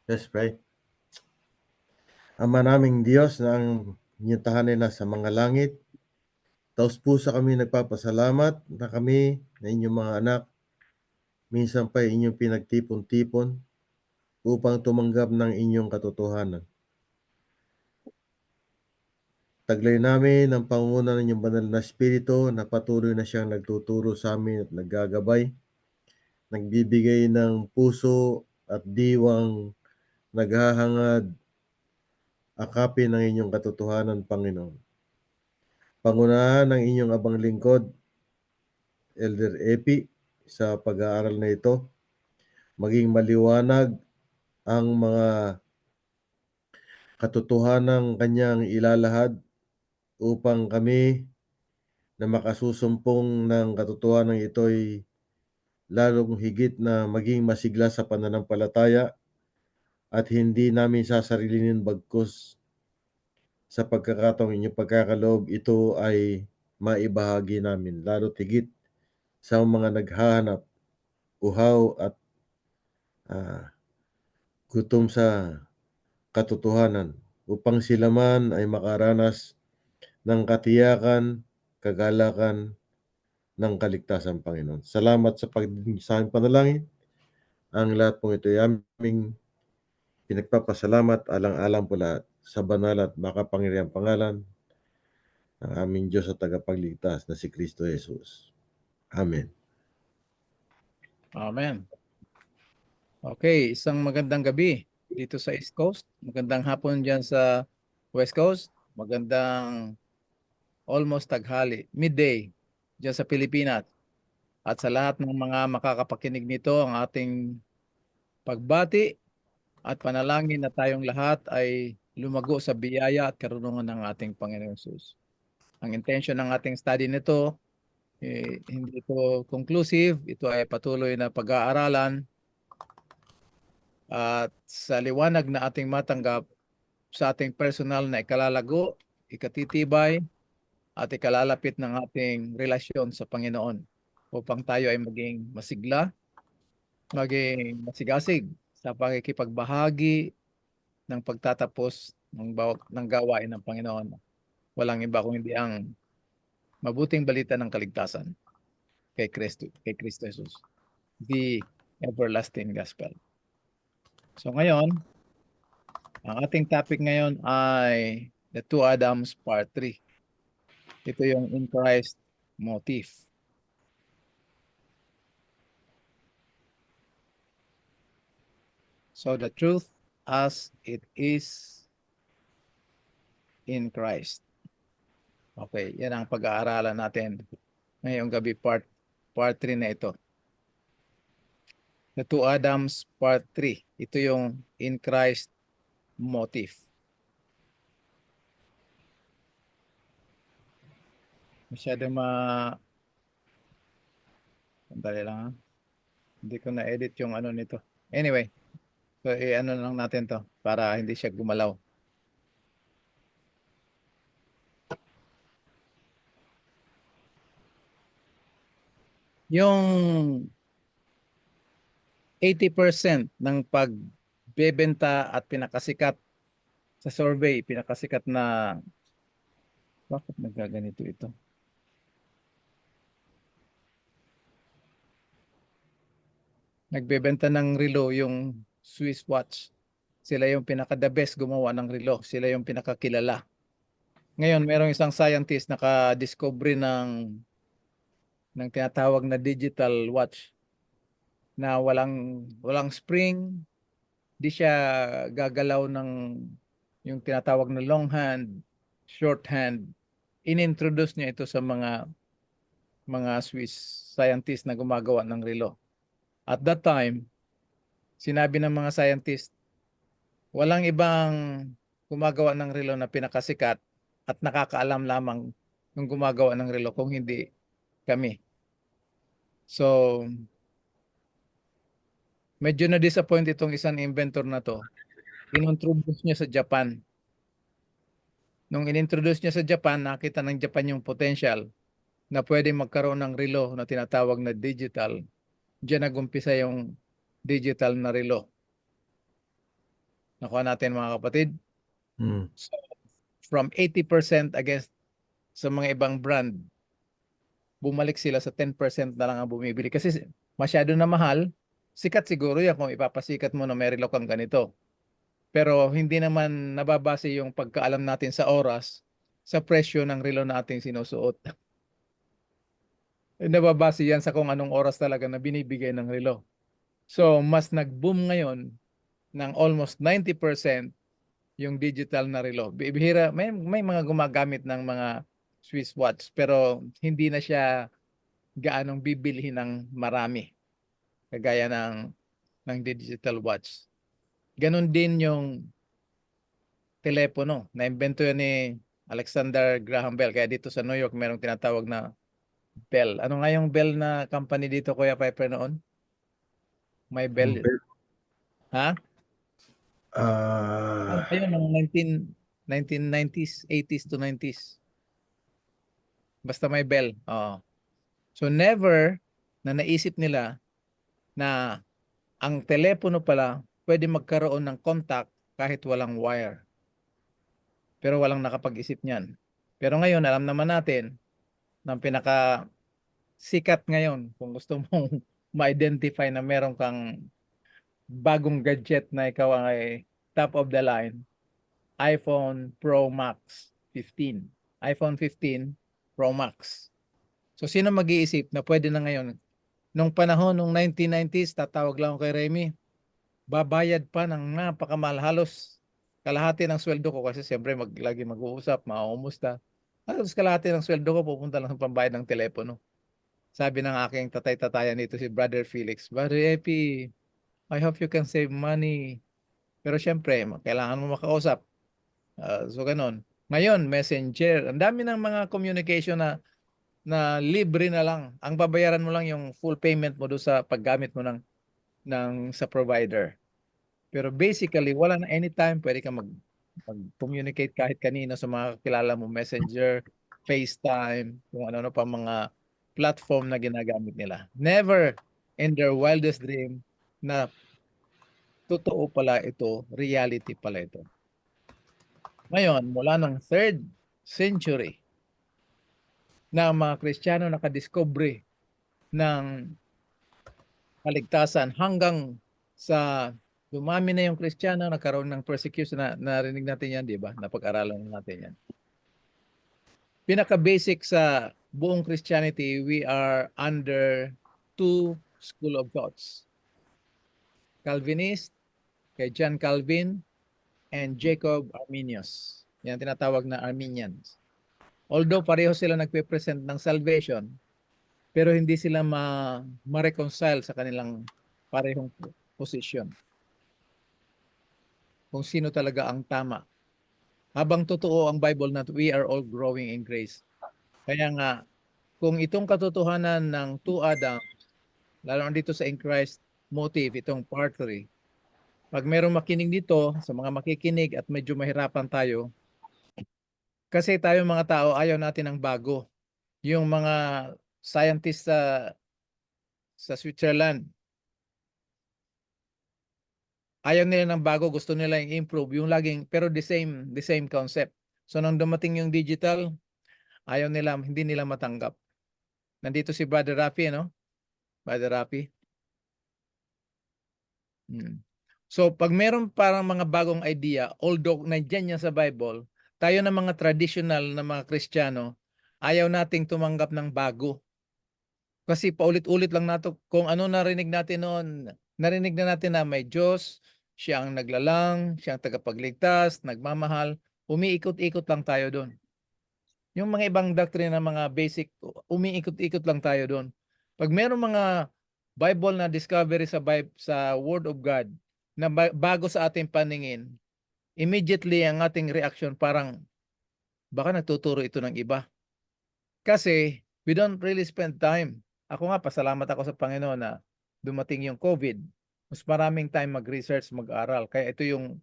Let's pray. Ama naming Diyos na ang inyong tahanin na sa mga langit, taos puso kami nagpapasalamat na kami na inyong mga anak, minsan pa inyong pinagtipon-tipon upang tumanggap ng inyong katotohanan. Taglay namin ang pangunguna ng inyong banal na Espiritu na patuloy na siyang nagtuturo sa amin at naggagabay, nagbibigay ng puso at diwang naghahangad akapin ng inyong katotohanan, Panginoon. Pangunahan ng inyong abang lingkod, Elder Epi, sa pag-aaral na ito, maging maliwanag ang mga katotohanang kanyang ilalahad upang kami na makasusumpong ng katotohanan ito'y lalong higit na maging masigla sa pananampalataya at hindi namin sasarilinin bagkus sa pagkakataong inyong pagkakaloob ito ay maibahagi namin, lalo higit sa mga naghahanap, uhaw at gutom sa katotohanan upang sila man ay makaranas ng katiyakan, kagalakan ng kaligtasan, Panginoon. Salamat sa sa aming panalangin. Ang lahat pong ito ay aming pinagpapasalamat alang-alang po lahat sa banal at makapangyarihang pangalan ng aming Diyos at tagapagligtas na si Kristo Jesus. Amen. Amen. Okay, isang magandang gabi dito sa East Coast. Magandang hapon dyan sa West Coast. Magandang almost taghali, midday dyan sa Pilipinas. At sa lahat ng mga makakapakinig nito, ang ating pagbati at panalangin na tayong lahat ay lumago sa biyaya at karunungan ng ating Panginoon Jesus. Ang intention ng ating study nito, hindi ito conclusive. Ito ay patuloy na pag-aaralan. At sa liwanag na ating matanggap sa ating personal na ikalalago, ikatitibay, at ikalalapit ng ating relasyon sa Panginoon upang tayo ay maging masigla, maging masigasig sa pakikipagbahagi ng pagtatapos ng gawain ng Panginoon. Walang iba kung hindi ang mabuting balita ng kaligtasan kay Kristo Jesus. The everlasting gospel. So ngayon, ang ating topic ngayon ay the two Adams part 3. Ito yung in Christ motif. So the truth as it is in Christ. Okay, yan ang pag-aaralan natin ngayong gabi part 3 na ito. The two Adams part 3. Ito yung in Christ motif. Masyado Sandali lang ha. Hindi ko na-edit yung ano nito. Anyway, so i-ano lang natin to para hindi siya gumalaw. Yung 80% ng pagbebenta at pinakasikat sa survey, pinakasikat na bakit nagaganito ito? Nagbebenta ng relo yung Swiss watch. Sila yung pinaka-the best gumawa ng relo. Sila yung pinakakilala. Ngayon, merong isang scientist naka-discovery ng tinatawag na digital watch na walang spring, di siya gagalaw ng yung tinatawag na long hand, short hand. Inintroduce niya ito sa mga Swiss scientist na gumagawa ng relo. At that time, sinabi ng mga scientist, walang ibang gumagawa ng relo na pinakasikat at nakakaalam lamang ng gumagawa ng relo kung hindi kami. So, medyo na-disappoint itong isang inventor na to. Inintroduce niya sa Japan. Nung inintroduce niya sa Japan, nakita ng Japan yung potential na pwede magkaroon ng relo na tinatawag na digital. Diyan nagumpisa yung digital na relo. Nakuha natin mga kapatid. Hmm. So, from 80% against sa mga ibang brand, bumalik sila sa 10% na lang ang bumibili. Kasi masyado na mahal, sikat siguro yan kung ipapasikat mo na may relo kang ganito. Pero hindi naman nababase yung pagkaalam natin sa oras sa presyo ng relo na ating sinusuot. Nababase yan sa kung anong oras talaga na binibigay ng relo. So, mas nag-boom ngayon ng almost 90% yung digital na relo. Bihira, may mga gumagamit ng mga Swiss watch pero hindi na siya gaanong bibilhin ng marami kagaya ng digital watch. Ganon din yung telepono. Na-invento yan ni Alexander Graham Bell. Kaya dito sa New York, merong tinatawag na Bell. Ano nga yung Bell na company dito, Kuya Piper, noon? May Bell. Ha? Ano Ah, pa yun? Ng 1990s, 80s to 90s. Basta may Bell. Oo. So never na naisip nila na ang telepono pala pwede magkaroon ng contact kahit walang wire. Pero walang nakapag-isip niyan. Pero ngayon, alam naman natin ng pinaka sikat ngayon kung gusto mong ma-identify na meron kang bagong gadget na ikaw ay top of the line, iPhone Pro Max 15. iPhone 15 Pro Max. So sino mag-iisip na pwede na ngayon? Nung panahon, nung 1990s, tatawag lang ako kay Remy, babayad pa ng napakamahal. Halos kalahati ng sweldo ko kasi siyempre lagi mag-uusap, maumusta. Halos kalahati ng sweldo ko pupunta lang sa pambayad ng telepono. Sabi ng aking tatay-tatayan dito si Brother Felix, Brother Epi, I hope you can save money. Pero siyempre, kailangan mo makausap. So ganun. Ngayon, Messenger. Ang dami ng mga communication na libre na lang. Ang babayaran mo lang yung full payment mo do sa paggamit mo ng sa provider. Pero basically, wala na anytime pwede ka mag-communicate kahit kanino sa mga kilala mo, Messenger, FaceTime, kung ano-ano pa mga platform na ginagamit nila. Never in their wildest dream na totoo pala ito, reality pala ito. Ngayon, mula ng 3rd century na ang mga Kristiyano nakadiscovery ng kaligtasan hanggang sa dumami na yung Kristiyano, nagkaroon ng persecution na narinig natin yan, di ba? Napag-aralan natin yan. Pinaka-basic sa buong Christianity, we are under two school of thoughts. Calvinist, kay John Calvin, and Jacob Arminius. Yan tinatawag na Arminians. Although pareho sila nagpe-present ng salvation, pero hindi sila ma-reconcile sa kanilang parehong position. Kung sino talaga ang tama. Habang totoo ang Bible na we are all growing in grace. Kaya nga, kung itong katotohanan ng two Adam, lalo na dito sa in Christ motive, itong part 3, pag merong makinig dito, sa mga makikinig at medyo mahirapan tayo, kasi tayo mga tao, ayaw natin ng bago. Yung mga scientists sa Switzerland, ayaw nila ng bago, gusto nila yung improve, yung laging, pero the same concept. So nang dumating yung digital, ayaw nila, hindi nila matanggap. Nandito si Brother Rafi, no? Brother Rafi. So pag meron parang mga bagong idea, although nandiyan yan sa Bible, tayo na mga traditional na mga Kristiyano, ayaw nating tumanggap ng bago. Kasi paulit-ulit lang nato kung ano narinig natin noon. Narinig na natin na may Diyos, siya ang naglalang, siya ang tagapagligtas, nagmamahal. Umiikot-ikot lang tayo doon. Yung mga ibang doctrine na mga basic, umiikot-ikot lang tayo doon. Pag meron mga Bible na discovery sa Word of God na bago sa ating paningin, immediately ang ating reaction parang baka nagtuturo ito ng iba. Kasi we don't really spend time. Ako nga, pasalamat ako sa Panginoon na dumating yung COVID. Mas maraming time mag-research, mag-aral. Kaya ito yung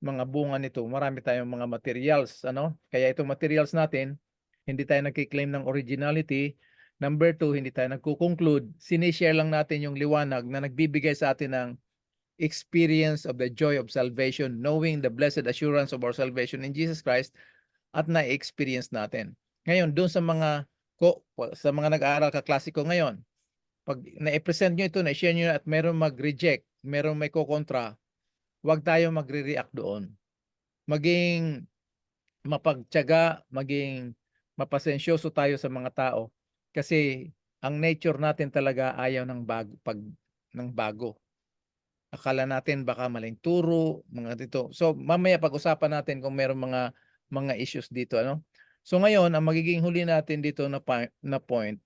mga bunga nito. Marami tayong mga materials. Kaya itong materials natin, hindi tayo nagkiklaim ng originality. Number 2, hindi tayo nagkukonclude. Sinishare lang natin yung liwanag na nagbibigay sa atin ng experience of the joy of salvation, knowing the blessed assurance of our salvation in Jesus Christ, at na-experience natin. Ngayon, doon sa mga nag-aaral kaklase ko ngayon, pag na-present nyo ito, na-share nyo at meron mag-reject, meron may kukontra, huwag tayo magre-react doon. Maging mapagtiyaga, maging mapasensyoso tayo sa mga tao kasi ang nature natin talaga ayaw ng bago. Akala natin baka maling turo, mga dito. So mamaya pag-usapan natin kung meron mga issues dito, ano? So ngayon, ang magiging huli natin dito na point,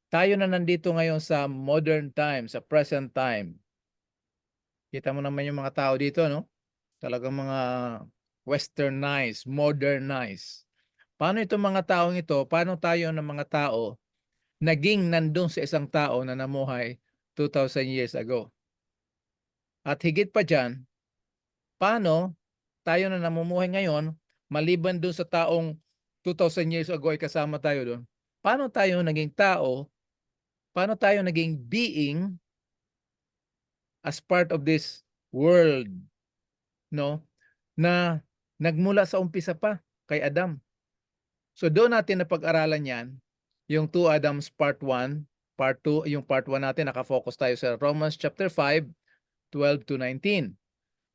tayo na nandito ngayon sa modern time, sa present time. Kita mo naman yung mga tao dito, no? Talagang mga westernized, modernized. Paano itong mga taong ito, paano tayo ng mga tao naging nandun sa isang tao na namuhay 2,000 years ago? At higit pa dyan, paano tayo na namumuhay ngayon, maliban dun sa taong 2,000 years ago ay kasama tayo doon, paano tayo naging tao, paano tayo naging being as part of this world, no? Na nagmula sa umpisa pa kay Adam. So doon natin napag-aralan yan, yung 2 Adams part 1, part 2, yung part 1 natin, nakafocus tayo sa Romans chapter 5, 12 to 19.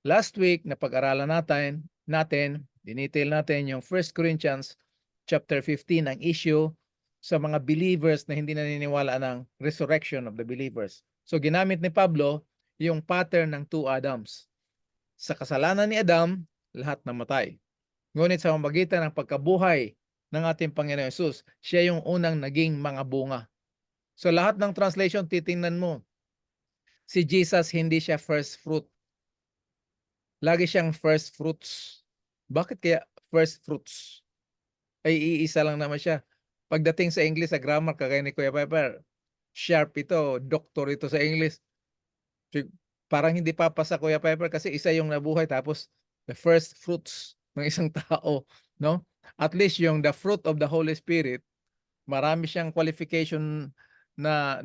Last week, napag-aralan natin, dinetail natin yung 1 Corinthians chapter 15, ang issue sa mga believers na hindi naniniwala ng resurrection of the believers. So ginamit ni Pablo yung pattern ng 2 Adams. Sa kasalanan ni Adam, lahat namatay. Ngunit sa pamamagitan ng pagkabuhay ng ating Panginoon Hesus, siya yung unang naging mga bunga. So lahat ng translation, titingnan mo, si Jesus hindi siya first fruit. Lagi siyang first fruits. Bakit kaya first fruits? Ay iisa lang naman siya. Pagdating sa English, sa grammar, kagaya ni Kuya Piper, sharp ito, doctor ito sa English. Parang hindi papasa, Kuya Piper, kasi isa yung nabuhay tapos the first fruits ng isang tao, no? At least yung the fruit of the Holy Spirit, marami siyang qualification na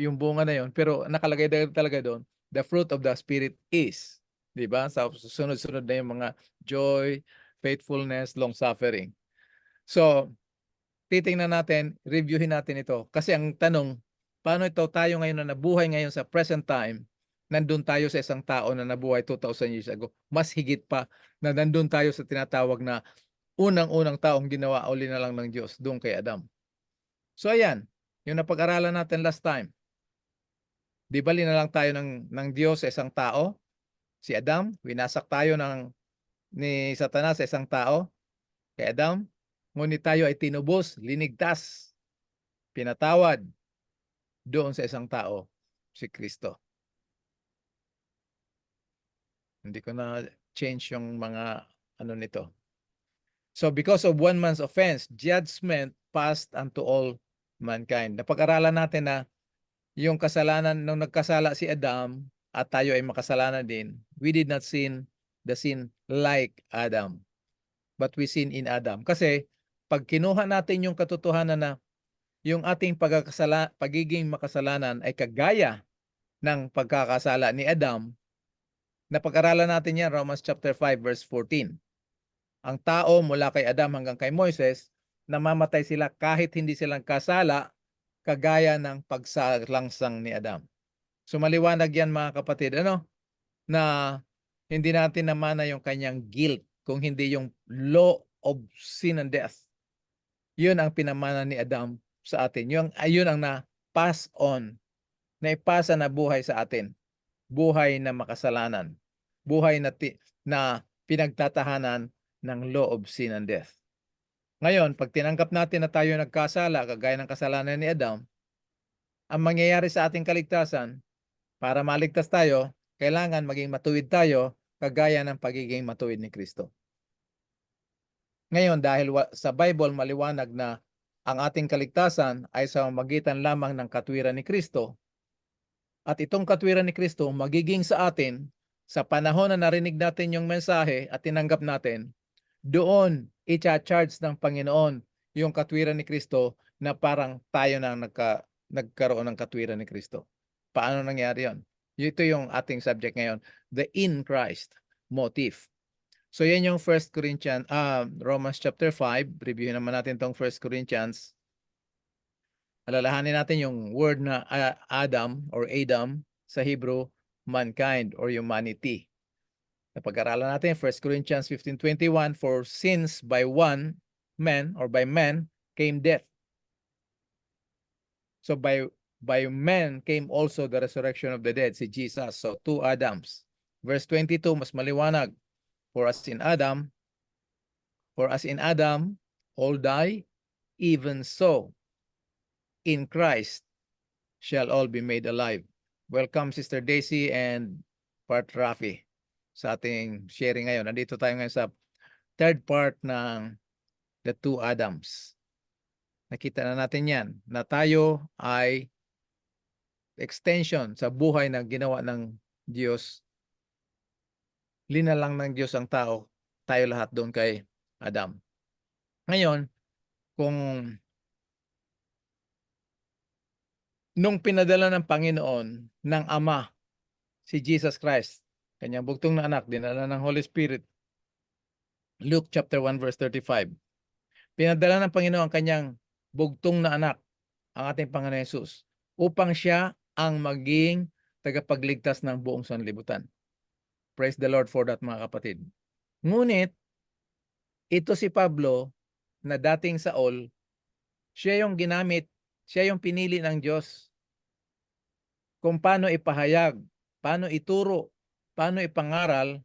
yung bunga na yon, pero nakalagay talaga doon, the fruit of the Spirit is, di ba? Sa sunod-sunod na yung mga joy, faithfulness, long suffering. So titingnan natin, reviewin natin ito. Kasi ang tanong, paano ito tayo ngayon na nabuhay ngayon sa present time, nandun tayo sa isang tao na nabuhay 2,000 years ago. Mas higit pa na nandun tayo sa tinatawag na unang-unang taong ginawa uli na lang ng Diyos, doon kay Adam. So ayan, yung napag-aralan natin last time. Di bali na lang tayo ng Diyos sa isang tao, si Adam, winasak tayo ni Satanas sa isang tao, kay Adam, ngunit tayo ay tinubos, linigtas, pinatawad doon sa isang tao, si Kristo. Hindi ko na change yung mga ano nito. So because of one man's offense, judgment passed unto all mankind. Napag-aralan natin na yung kasalanan, nung nagkasala si Adam at tayo ay makasalanan din, we did not sin the sin like Adam, but we sin in Adam. Kasi pag kinuha natin yung katotohanan na yung ating pagiging makasalanan ay kagaya ng pagkakasala ni Adam, napag-aralan natin yan, Romans chapter 5 verse 14. Ang tao mula kay Adam hanggang kay Moises, namamatay sila kahit hindi silang kasala, kagaya ng pagsalangsang ni Adam. So maliwanag yan mga kapatid, na hindi natin namana yung kanyang guilt, kung hindi yung law of sin and death. Yun ang pinamana ni Adam sa atin. Yun ang na-pass on, naipasa na buhay sa atin. Buhay na makasalanan. Buhay na pinagtatahanan ng law of sin and death. Ngayon, pag tinanggap natin na tayo nagkasala, kagaya ng kasalanan ni Adam, ang mangyayari sa ating kaligtasan, para maligtas tayo, kailangan maging matuwid tayo, kagaya ng pagiging matuwid ni Kristo. Ngayon, dahil sa Bible maliwanag na ang ating kaligtasan ay sa magitan lamang ng katwiran ni Kristo, at itong katwiran ni Kristo magiging sa atin sa panahon na narinig natin yung mensahe at tinanggap natin, doon i-charge ng Panginoon yung katwiran ni Kristo na parang tayo na nagkaroon ng katwiran ni Kristo. Paano nangyari yon? Ito yung ating subject ngayon, the in Christ motive. So yan yung Romans chapter 5. Review naman natin tong 1 Corinthians. Alalahanin natin yung word na Adam or Adam sa Hebrew, mankind or humanity. Napag-aralan natin 1 Corinthians 15:21, for since by one man or by man came death. So by men came also the resurrection of the dead, si Jesus. So two Adams. Verse 22, mas maliwanag. For as in Adam all die, even so in Christ shall all be made alive. Welcome Sister Daisy and Part Rafi sa ating sharing ngayon. Nandito tayo ngayon sa third part ng the two Adams. Nakita na natin yan na tayo ay extension sa buhay na ginawa ng Diyos. Linalang ng Diyos ang tao, tayo lahat doon kay Adam. Ngayon, kung nung pinadala ng Panginoon ng Ama si Jesus Christ, kanyang bugtong na anak, dinala ng Holy Spirit, Luke chapter 1 verse 35. Pinadala ng Panginoon ang kanyang bugtong na anak, ang ating Panginoon Jesus, upang siya ang maging tagapagligtas ng buong sanlibutan. Praise the Lord for that, mga kapatid. Ngunit, ito si Pablo na dating Saul, siya yung ginamit, siya yung pinili ng Diyos kung paano ipahayag, paano ituro, paano ipangaral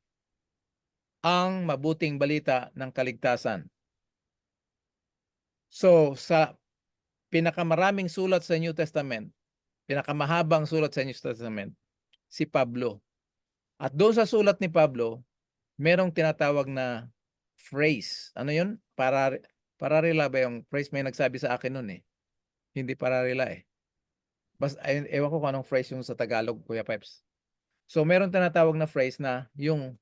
ang mabuting balita ng kaligtasan. So, sa pinakamaraming sulat sa New Testament, pinakamahabang sulat sa New Testament, si Pablo. At doon sa sulat ni Pablo, merong tinatawag na phrase. Ano yun? Pararila ba yung phrase? May nagsabi sa akin nun eh. Hindi pararila eh. Ewan ko kung anong phrase yung sa Tagalog, Kuya Peps. So, meron tinatawag na phrase na yung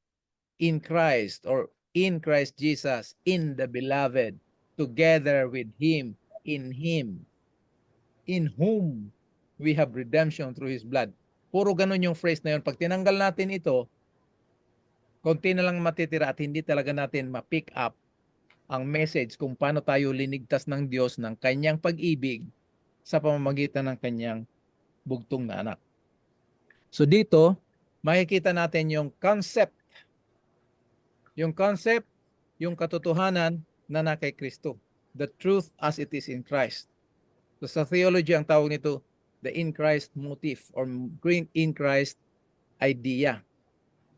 in Christ or in Christ Jesus, in the beloved, together with Him, in whom we have redemption through His blood. Puro ganun yung phrase na yun. Pag tinanggal natin ito, konti na lang matitira at hindi talaga natin ma-pick up ang message kung paano tayo linigtas ng Diyos ng kanyang pag-ibig sa pamamagitan ng kanyang bugtong na anak. So dito, makikita natin yung concept, yung katotohanan na na kay Kristo. The truth as it is in Christ. So sa theology, ang tawag nito, the in Christ motive or in Christ idea.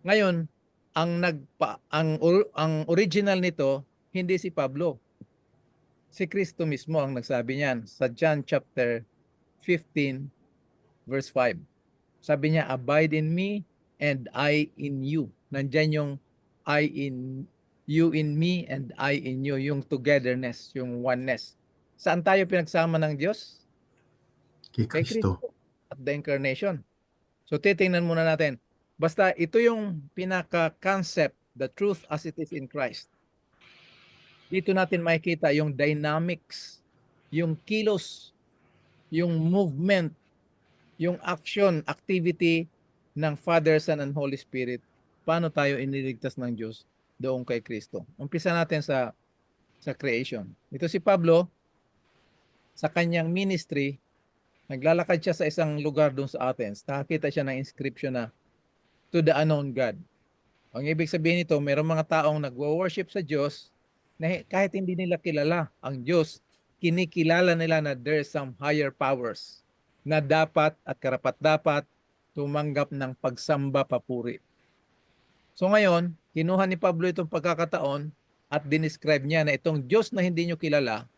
Ngayon, ang original nito, hindi si Pablo. Si Kristo mismo ang nagsabi niyan sa John chapter 15 verse 5. Sabi niya, abide in me and I in you. Nandiyan yung I in you in me and I in you, yung togetherness, yung oneness. Saan tayo pinagsama ng Diyos? Kay Kay Kristo. Kristo at the incarnation. So titingnan muna natin. Basta ito yung pinaka-concept, the truth as it is in Christ. Dito natin makikita yung dynamics, yung kilos, yung movement, yung action, activity ng Father, Son, and Holy Spirit. Paano tayo iniligtas ng Diyos doon kay Kristo. Umpisa natin sa creation. Ito si Pablo, sa kanyang ministry, naglalakad siya sa isang lugar doon sa Athens. Nakakita siya ng inscription na to the unknown God. Ang ibig sabihin nito, mayroong mga taong nagwo-worship sa Diyos na kahit hindi nila kilala ang Diyos, kinikilala nila na there's some higher powers na dapat at karapat-dapat tumanggap ng pagsamba papuri. So ngayon, kinuha ni Pablo itong pagkakataon at dinescribe niya na itong Diyos na hindi nyo kilala,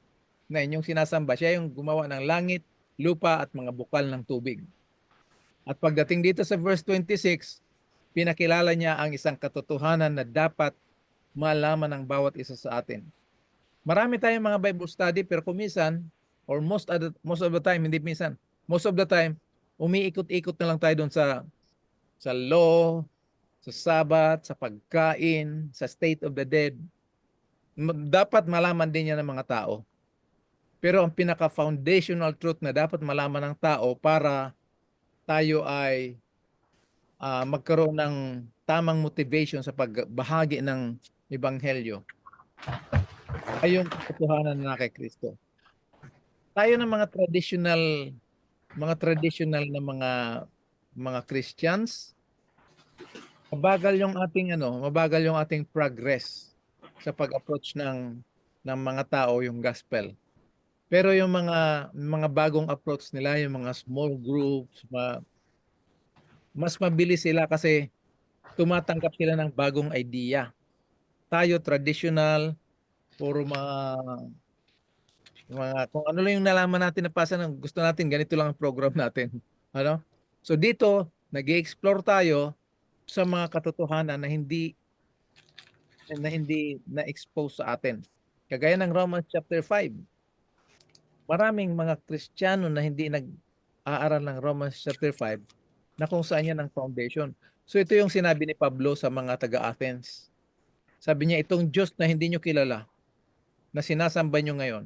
na inyong sinasamba, siya yung gumawa ng langit, lupa at mga bukal ng tubig. At pagdating dito sa verse 26, pinakilala niya ang isang katotohanan na dapat malaman ng bawat isa sa atin. Marami tayong mga Bible study pero kumisan, or most of the time, hindi minsan, most of the time, umiikot-ikot na lang tayo doon sa law, sa Sabbath, sa pagkain, sa state of the dead. Dapat malaman din yan ng mga tao. Pero ang pinaka-foundational truth na dapat malaman ng tao para tayo ay magkaroon ng tamang motivation sa pagbahagi ng ebanghelyo ay yung katotohanan na kay Kristo. Tayo ng mga traditional na mga Christians, mabagal yung ating progress sa pag-approach ng mga tao yung gospel. Pero yung mga bagong approach nila, yung mga small groups, mas mabilis sila kasi tumatanggap sila ng bagong idea. Tayo traditional, puro kung ano lang yung nalaman natin na pasa ng gusto natin, ganito lang ang program natin. Ano? So dito, nag-explore tayo sa mga katotohanan na hindi na-expose sa atin. Kagaya ng Romans chapter 5. Maraming mga Kristiyano na hindi nag-aaral ng Romans chapter 5 na kung saan yan ang foundation. So ito yung sinabi ni Pablo sa mga taga-Athens. Sabi niya, itong Diyos na hindi nyo kilala, na sinasamba nyo ngayon,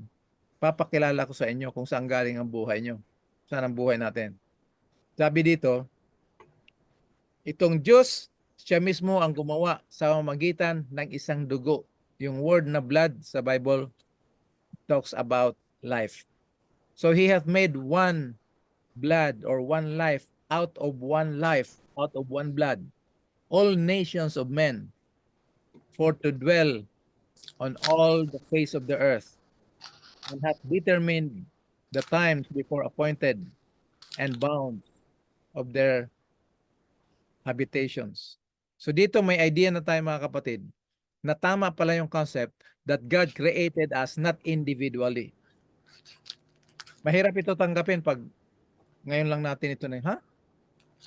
papakilala ko sa inyo kung saan galing ang buhay nyo. Saan ang buhay natin. Sabi dito, itong Diyos, siya mismo ang gumawa sa pamamagitan ng isang dugo. Yung word na blood sa Bible talks about life. So He hath made one blood or one life out of one life, out of one blood, all nations of men, for to dwell on all the face of the earth, and hath determined the times before appointed and bound of their habitations. So dito may idea na tayo mga kapatid, na tama pala yung concept that God created us not individually. Mahirap ito tanggapin pag ngayon lang natin ito na, ha?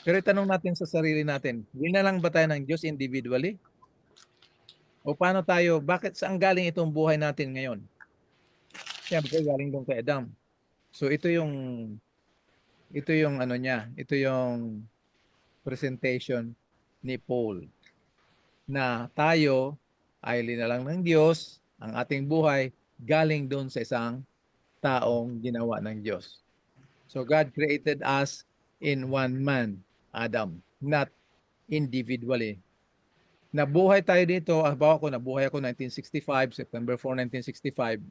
Pero itanong natin sa sarili natin, lang ba tayo ng Diyos individually? O paano tayo, bakit saan galing itong buhay natin ngayon? Siyempre, galing doon kay Adam. So ito yung presentation ni Paul na tayo ay linalang ng Diyos, ang ating buhay galing doon sa isang taong ginawa ng Diyos. So God created us in one man, Adam, not individually. Nabuhay tayo dito, nabuhay ako 1965, September 4, 1965.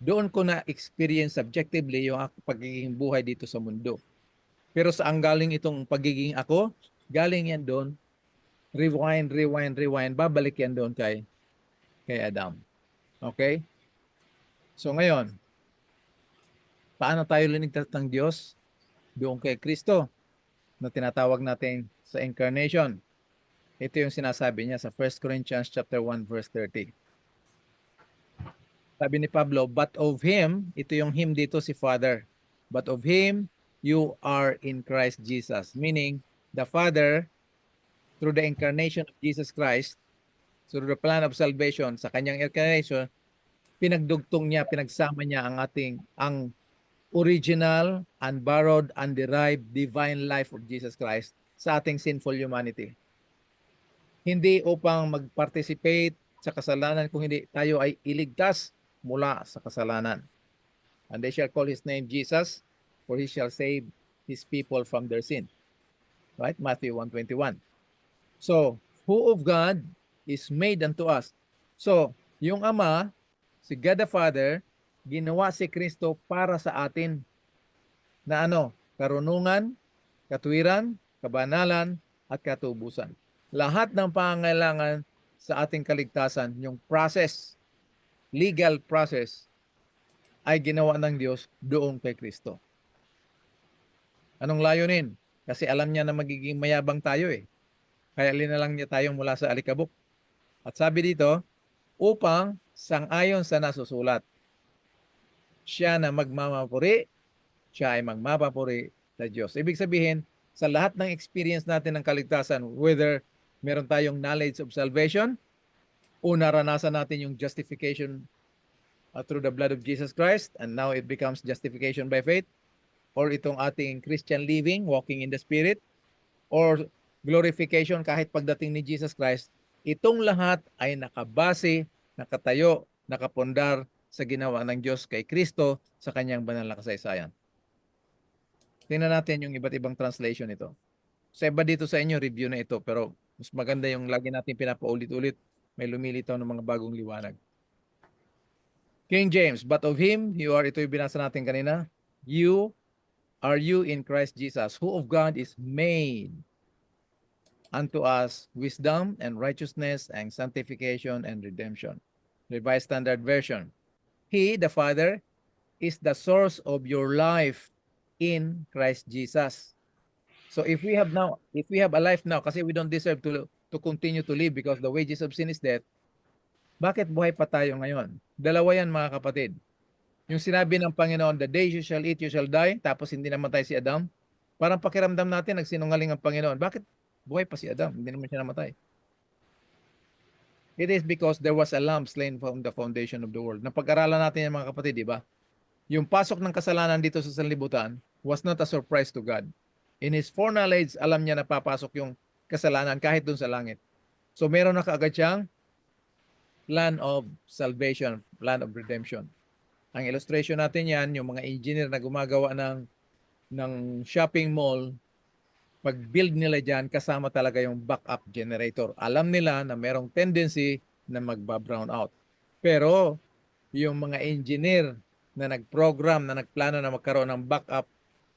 Doon ko na-experience subjectively yung pagiging buhay dito sa mundo. Pero saan galing itong pagiging ako? Galing yan doon. Rewind, babalik yan doon kay Adam. Okay? So ngayon, paano tayo linigtas ng Diyos? Doon kay Kristo na tinatawag natin sa incarnation. Ito yung sinasabi niya sa 1 Corinthians chapter 1 verse 30. Sabi ni Pablo, but of Him, ito yung Him dito si Father, but of Him you are in Christ Jesus. Meaning, the Father, through the incarnation of Jesus Christ, through the plan of salvation, sa kanyang incarnation, pinagdugtong niya, pinagsama niya ang original, unborrowed, underived, divine life of Jesus Christ sa ating sinful humanity. Hindi upang mag-participate sa kasalanan, kung hindi tayo ay iligtas mula sa kasalanan. And they shall call His name Jesus, for He shall save His people from their sin. Right? Matthew 1:21. So, who of God is made unto us? So, yung Ama, si God the Father, ginawa si Kristo para sa atin na karunungan, katuwiran, kabanalan, at katubusan. Lahat ng pangangailangan sa ating kaligtasan, yung process, legal process, ay ginawa ng Diyos doon kay Kristo. Anong layunin? Kasi alam niya na magiging mayabang tayo eh. Kaya linalang niya tayong mula sa alikabok. At sabi dito, upang sang-ayon sa nasusulat, siya na magmamapuri, siya ay magmapapuri sa Diyos. Ibig sabihin, sa lahat ng experience natin ng kaligtasan, whether meron tayong knowledge of salvation, o naranasan natin yung justification through the blood of Jesus Christ, and now it becomes justification by faith, or itong ating Christian living, walking in the Spirit, or glorification kahit pagdating ni Jesus Christ, itong lahat ay nakabase, nakatayo, nakapundar sa ginawa ng Diyos kay Kristo sa kanyang banal na kasaysayan. Tingnan natin yung iba't ibang translation nito. Sa iba dito sa inyo, review na ito, pero mas maganda yung lagi natin pinapaulit-ulit, may lumilitaw ng mga bagong liwanag. King James, but of him, ito yung binasa natin kanina, are you in Christ Jesus, who of God is made unto us wisdom and righteousness and sanctification and redemption. Revised Standard Version. He, the Father, is the source of your life in Christ Jesus. So if we have a life now, kasi we don't deserve to continue to live because the wages of sin is death, bakit buhay pa tayo ngayon? Dalawa yan mga kapatid. Yung sinabi ng Panginoon, the day you shall eat, you shall die, tapos hindi namatay si Adam, parang pakiramdam natin, nagsinungaling ang Panginoon. Bakit buhay pa si Adam? Hindi naman siya namatay. It is because there was a lamb slain from the foundation of the world. Napag-aralan natin yan mga kapatid, di ba? Yung pasok ng kasalanan dito sa sanlibutan was not a surprise to God. In His foreknowledge, alam niya na papasok yung kasalanan kahit dun sa langit. So meron na kaagad siyang plan of salvation, plan of redemption. Ang illustration natin yan, yung mga engineer na gumagawa ng shopping mall, pag-build nila dyan, kasama talaga yung backup generator. Alam nila na merong tendency na magba-brown out. Pero yung mga engineer na nag-program, na nagplano na magkaroon ng backup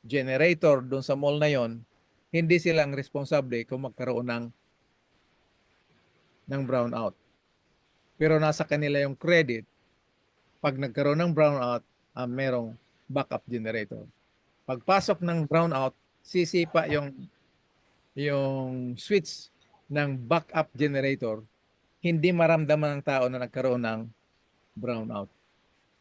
generator doon sa mall na yon, hindi silang responsable kung magkaroon ng brown out. Pero nasa kanila yung credit pag nagkaroon ng brownout, merong backup generator. Pagpasok ng brownout, sisipa yung switch ng backup generator, hindi maramdaman ng tao na nagkaroon ng brownout.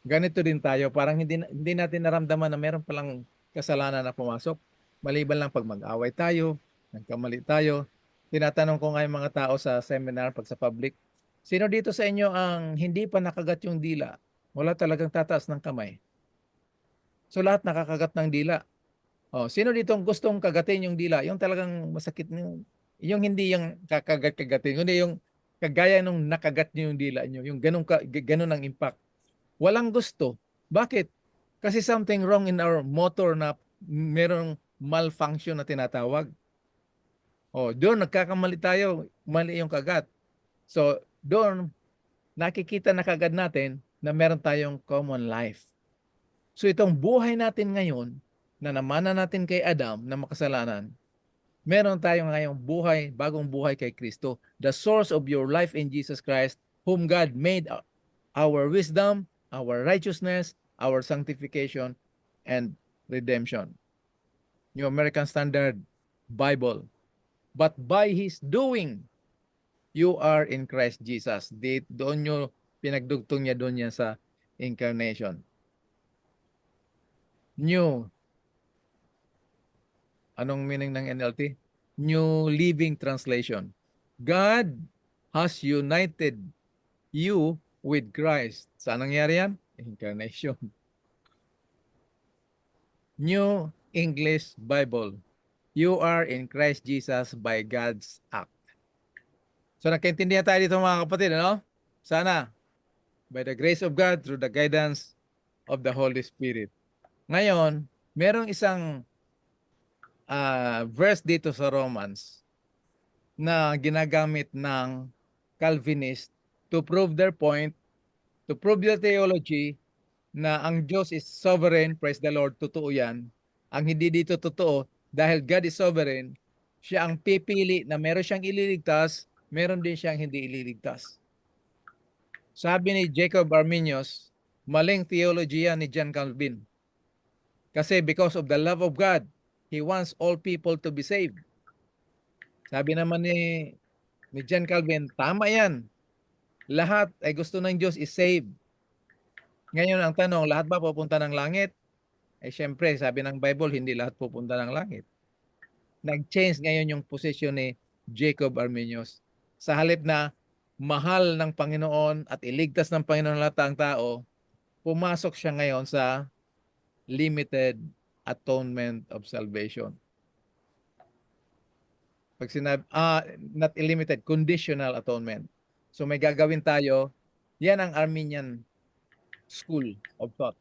Ganito din tayo, parang hindi natin naramdaman na meron palang kasalanan na pumasok. Maliban lang pag mag-away tayo, nagkamali tayo. Tinatanong ko nga yung mga tao sa seminar, pag sa public, sino dito sa inyo ang hindi pa nakagat yung dila? Wala talagang tataas ng kamay. So lahat nakakagat ng dila. Sino dito ang gustong kagatin yung dila? Yung talagang masakit yung hindi yung kakagat-kagatin, kundi yung kagaya nung nakagat niyo yung dila niyo, yung ganun ang impact. Walang gusto. Bakit? Kasi something wrong in our motor na merong malfunction na tinatawag. Doon nagkakamali tayo, mali yung kagat. So, doon nakikita na kagad natin na meron tayong common life. So itong buhay natin ngayon na namana natin kay Adam na makasalanan, meron tayong ngayong buhay, bagong buhay kay Kristo. The source of your life in Jesus Christ, whom God made our wisdom, our righteousness, our sanctification, and redemption. New American Standard Bible. But by His doing, you are in Christ Jesus. Doon nyo pinagdugtong niya doon niya sa incarnation. New. Anong meaning ng NLT? New Living Translation. God has united you with Christ. Saan nangyari yan? Incarnation. New English Bible. You are in Christ Jesus by God's act. So nagkaintindihan tayo dito mga kapatid, ano? Sana, by the grace of God, through the guidance of the Holy Spirit. Ngayon, merong isang verse dito sa Romans na ginagamit ng Calvinist to prove their point, to prove their theology na ang Diyos is sovereign, praise the Lord, totoo yan. Ang hindi dito totoo, dahil God is sovereign, siya ang pipili na meron siyang ililigtas, meron din siyang hindi ililigtas. Sabi ni Jacob Arminius, maling theology yan ni John Calvin. Kasi because of the love of God, He wants all people to be saved. Sabi naman ni John Calvin, tama yan. Lahat ay gusto ng Diyos is saved. Ngayon ang tanong, lahat ba pupunta ng langit? Syempre, sabi ng Bible, hindi lahat pupunta ng langit. Nag-change ngayon yung posisyon ni Jacob Arminius. Sa halip na mahal ng Panginoon at iligtas ng Panginoon lahat ng tao, pumasok siya ngayon sa limited atonement of salvation. Pag sinabi, not limited, conditional atonement. So may gagawin tayo, yan ang Arminian school of thought.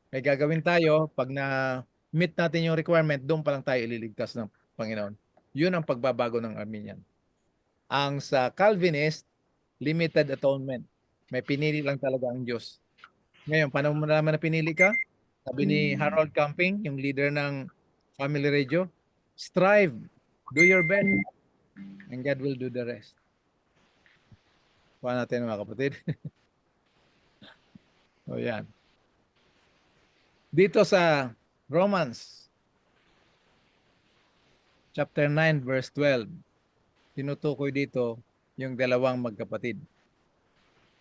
May gagawin tayo, pag na-meet natin yung requirement, doon pa lang tayo ililigtas ng Panginoon. Yun ang pagbabago ng Arminian. Ang sa Calvinist, limited atonement. May pinili lang talaga ang Diyos. Ngayon, paano mo naman na pinili ka? Sabi ni Harold Camping, yung leader ng Family Radio, strive, do your best, and God will do the rest. Kuha natin mga kapatid. O yan. Dito sa Romans chapter 9 verse 12, tinutukoy dito yung dalawang magkapatid.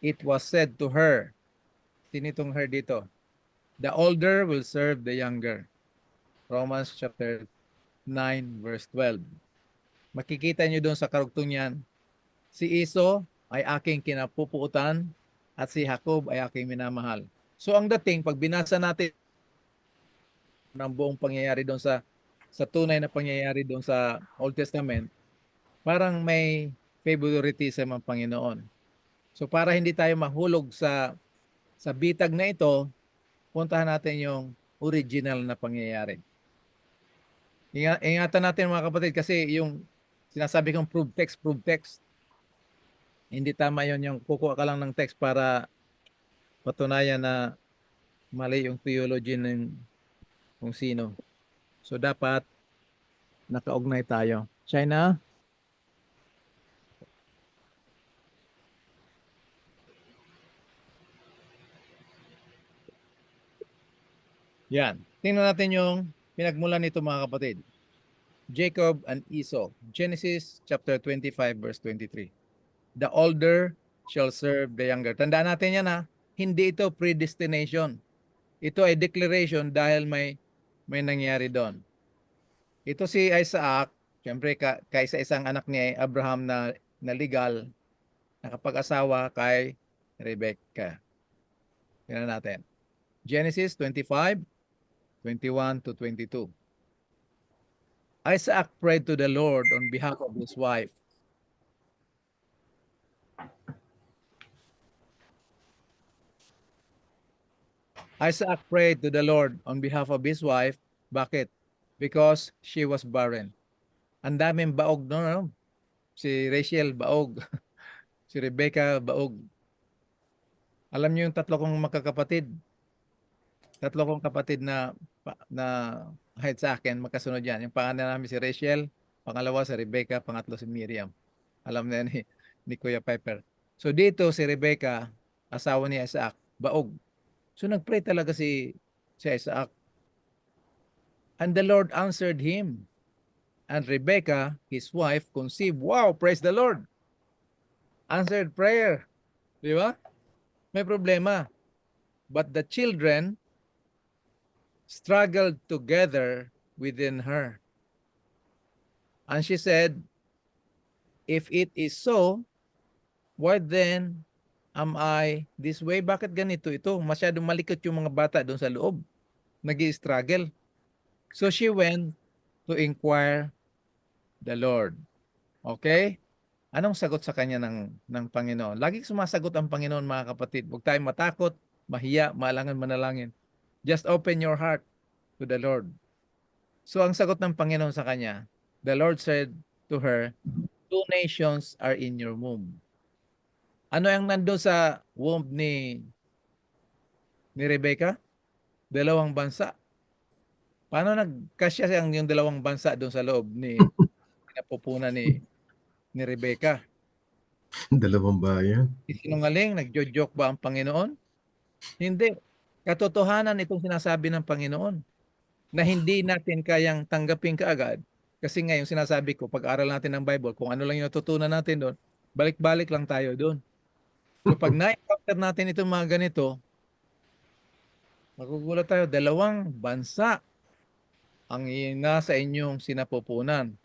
It was said to her, tinitong her dito, the older will serve the younger. Romans chapter 9 verse 12. Makikita nyo doon sa karugtong yan, si Iso ay aking kinapupuutan at si Jacob ay aking minamahal. So ang dating, pag binasa natin ng buong pangyayari doon sa tunay na pangyayari doon sa Old Testament, parang may favoritism ang Panginoon. So para hindi tayo mahulog sa bitag na ito, puntahan natin yung original na pangyayari. Ingatan natin mga kapatid kasi yung sinasabi kong proof text, hindi tama yon, yung kukuha ka lang ng text para patunayan na mali yung theology ng kung sino. So dapat nakaugnay tayo. China? Yan. Tingnan natin yung pinagmulan nito mga kapatid. Jacob and Esau. Genesis chapter 25 verse 23. The older shall serve the younger. Tandaan natin yan ha. Hindi ito predestination. Ito ay declaration dahil may nangyari doon. Ito si Isaac, siyempre kaisa-isang anak ni Abraham na legal, nakapag-asawa kay Rebecca. Tingnan natin. Genesis 25, 21 to 22. Isaac prayed to the Lord on behalf of his wife. Isaac prayed to the Lord on behalf of his wife. Bakit? Because she was barren. Ang daming baog no, no? Si Rachel baog. Si Rebecca baog. Alam niyo yung tatlo kong magkakapatid? Tatlo kong kapatid na kahit sa akin, magkasunod yan. Yung pangalan namin si Rachel, pangalawa si Rebecca, pangatlo si Miriam. Alam na yan ni Kuya Piper. So dito si Rebecca, asawa ni Isaac, baog. So nagpray talaga si Isaac. And the Lord answered him. And Rebecca, his wife, conceived. Wow, praise the Lord. Answered prayer. Di ba? May problema. But the children struggled together within her. And she said, if it is so, why then am I this way? Bakit ganito ito? Masyadong malikot yung mga bata doon sa loob. Nag-i-struggle. So she went to inquire the Lord. Okay? Anong sagot sa kanya ng Panginoon? Laging sumasagot ang Panginoon mga kapatid. Huwag tayong matakot, mahiya, maalangan manalangin. Just open your heart to the Lord. So ang sagot ng Panginoon sa kanya, the Lord said to her, 2 nations are in your womb. Ano ang nandoon sa womb ni Rebecca? 2 bansa. Paano nagkasya yung 2 bansa doon sa loob ni napupunan ni Rebecca? 2 bayan. Sinungaling, nagjo-joke ba ang Panginoon? Hindi. Katotohanan itong sinasabi ng Panginoon na hindi natin kayang tanggapin kaagad. Kasi nga yung sinasabi ko, pag-aral natin ng Bible, kung ano lang yung natutunan natin doon, balik-balik lang tayo doon. So pag na-encounter natin itong mga ganito, magugulat tayo, 2 bansa ang nasa inyong sinapupunan.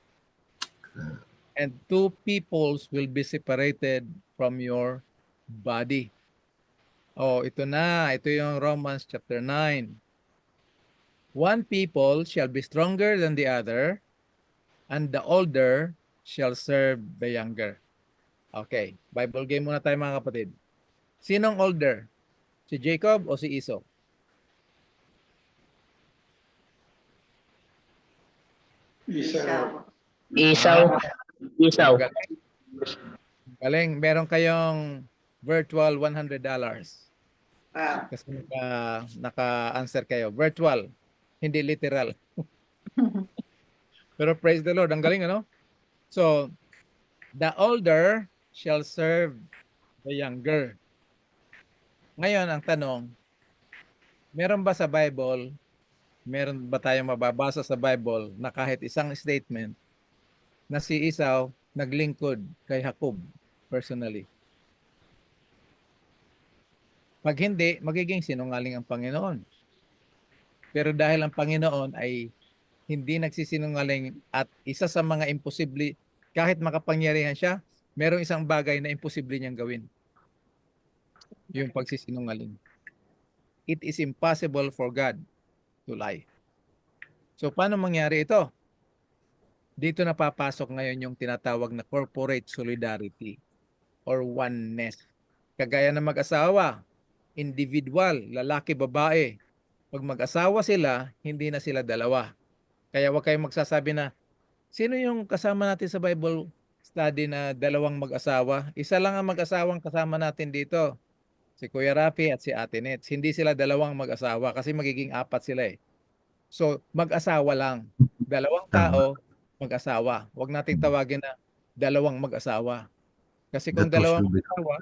And 2 peoples will be separated from your body. Oh, ito na. Ito yung Romans chapter 9. 1 people shall be stronger than the other, and the older shall serve the younger. Okay, Bible game muna tayo mga kapatid. Sinong older? Si Jacob o si Esau? Esau. Ah, Isaw. Isaw. galing. Galing. Meron kayong virtual $100. Kasi naka-answer kayo. Virtual, hindi literal. Pero praise the Lord, ang galing ano? So, the older shall serve the younger. Ngayon, ang tanong, meron ba sa Bible, meron ba tayong mababasa sa Bible na kahit isang statement na si Esau naglingkod kay Jacob personally? Pag hindi, magiging sinungaling ang Panginoon. Pero dahil ang Panginoon ay hindi nagsisinungaling at isa sa mga imposible, kahit makapangyarihan siya, merong isang bagay na imposible niyang gawin, yung pagsisinungaling. It is impossible for God to lie. So paano mangyari ito? Dito na papasok ngayon yung tinatawag na corporate solidarity or oneness. Kagaya ng mag-asawa, individual, lalaki, babae. Pag mag-asawa sila, hindi na sila dalawa. Kaya huwag kayong magsasabi na, sino yung kasama natin sa Bible study na dalawang mag-asawa? Isa lang ang mag-asawang kasama natin dito. Si Kuya Rafi at si Ate Nets. Hindi sila dalawang mag-asawa kasi magiging apat sila eh. So, mag-asawa lang. Dalawang Tama. tao, mag-asawa. Huwag nating tawagin na dalawang mag-asawa. Kasi The kung two dalawang shall be mag-asawa,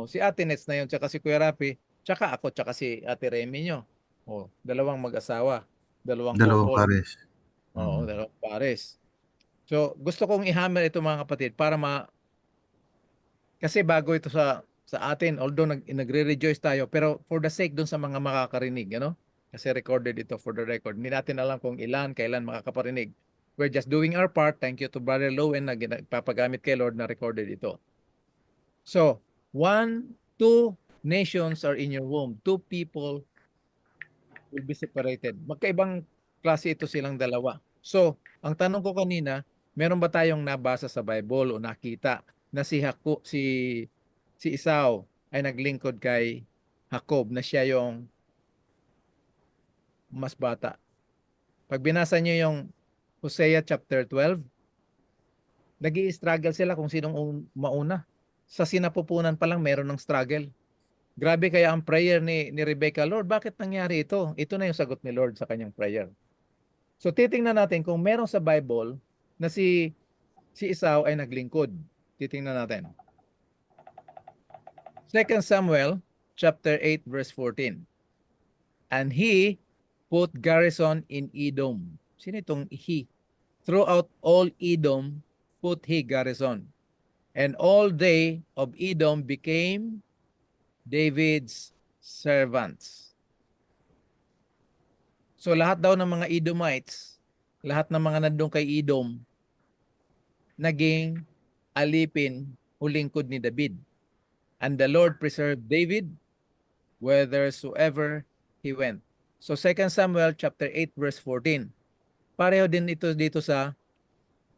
si Ate Nets na yun, tsaka si Kuya Rafi, tsaka ako, tsaka si Ate Remy nyo. Dalawang mag-asawa. Dalawang dalawang couple. pares. Dalawang pares. So, gusto kong i-hammer ito mga kapatid para kasi bago ito sa atin, although nagre-rejoice tayo, pero for the sake dun sa mga makakarinig, ano? Kasi recorded ito for the record. Hindi natin alam kung ilan, kailan makakaparinig. We're just doing our part. Thank you to Brother Lowen na papagamit kay Lord na recorded ito. So, 2 nations are in your womb. 2 people will be separated. Magkaibang klase ito silang dalawa. So, ang tanong ko kanina, meron ba tayong nabasa sa Bible o nakita na si Esau ay naglingkod kay Jacob na siya yung mas bata? Pag binasa niyo yung Hosea chapter 12, nag-i-struggle sila kung sinong mauna. Sa sinapupunan pa lang meron ng struggle. Grabe kaya ang prayer ni Rebecca, Lord, bakit nangyari ito? Ito na yung sagot ni Lord sa kanyang prayer. So titingnan natin kung meron sa Bible na si Esau ay naglingkod. Titingnan natin. 2 Samuel chapter 8 verse 14. And he put garrison in Edom. Sino itong he? Throughout all Edom put he garrison. And all they of Edom became David's servants. So lahat daw ng mga Edomites, lahat ng mga nandun kay Edom, naging alipin o lingkod ni David. And the Lord preserved David whithersoever he went. So 2 Samuel chapter 8 verse 14. Pareho din ito dito sa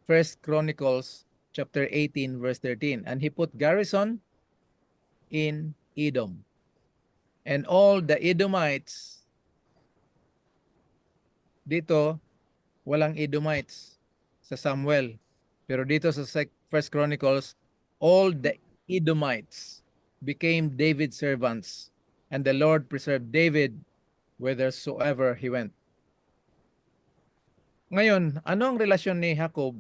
1 Chronicles chapter 18 verse 13. And he put garrison in Edom. And all the Edomites, dito walang Edomites sa Samuel. Pero dito sa 1 Chronicles, all the Edomites became David's servants, and the Lord preserved David whithersoever he went. Ngayon, ano ang relasyon ni Jacob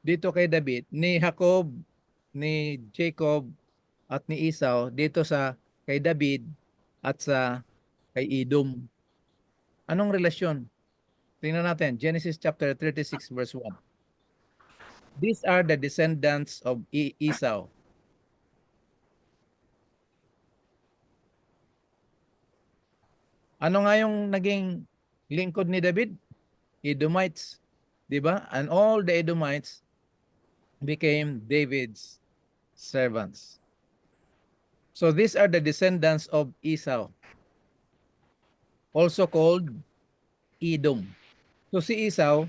dito kay David, ni Jacob, ni Jacob, at ni Esau dito sa kay David at sa kay Edom? Anong relasyon? Tingnan natin, Genesis chapter 36 verse 1. These are the descendants of Esau. Ano nga yung naging lingkod ni David? Edomites, 'di ba? And all the Edomites became David's servants. So these are the descendants of Esau, also called Edom. So si Esau,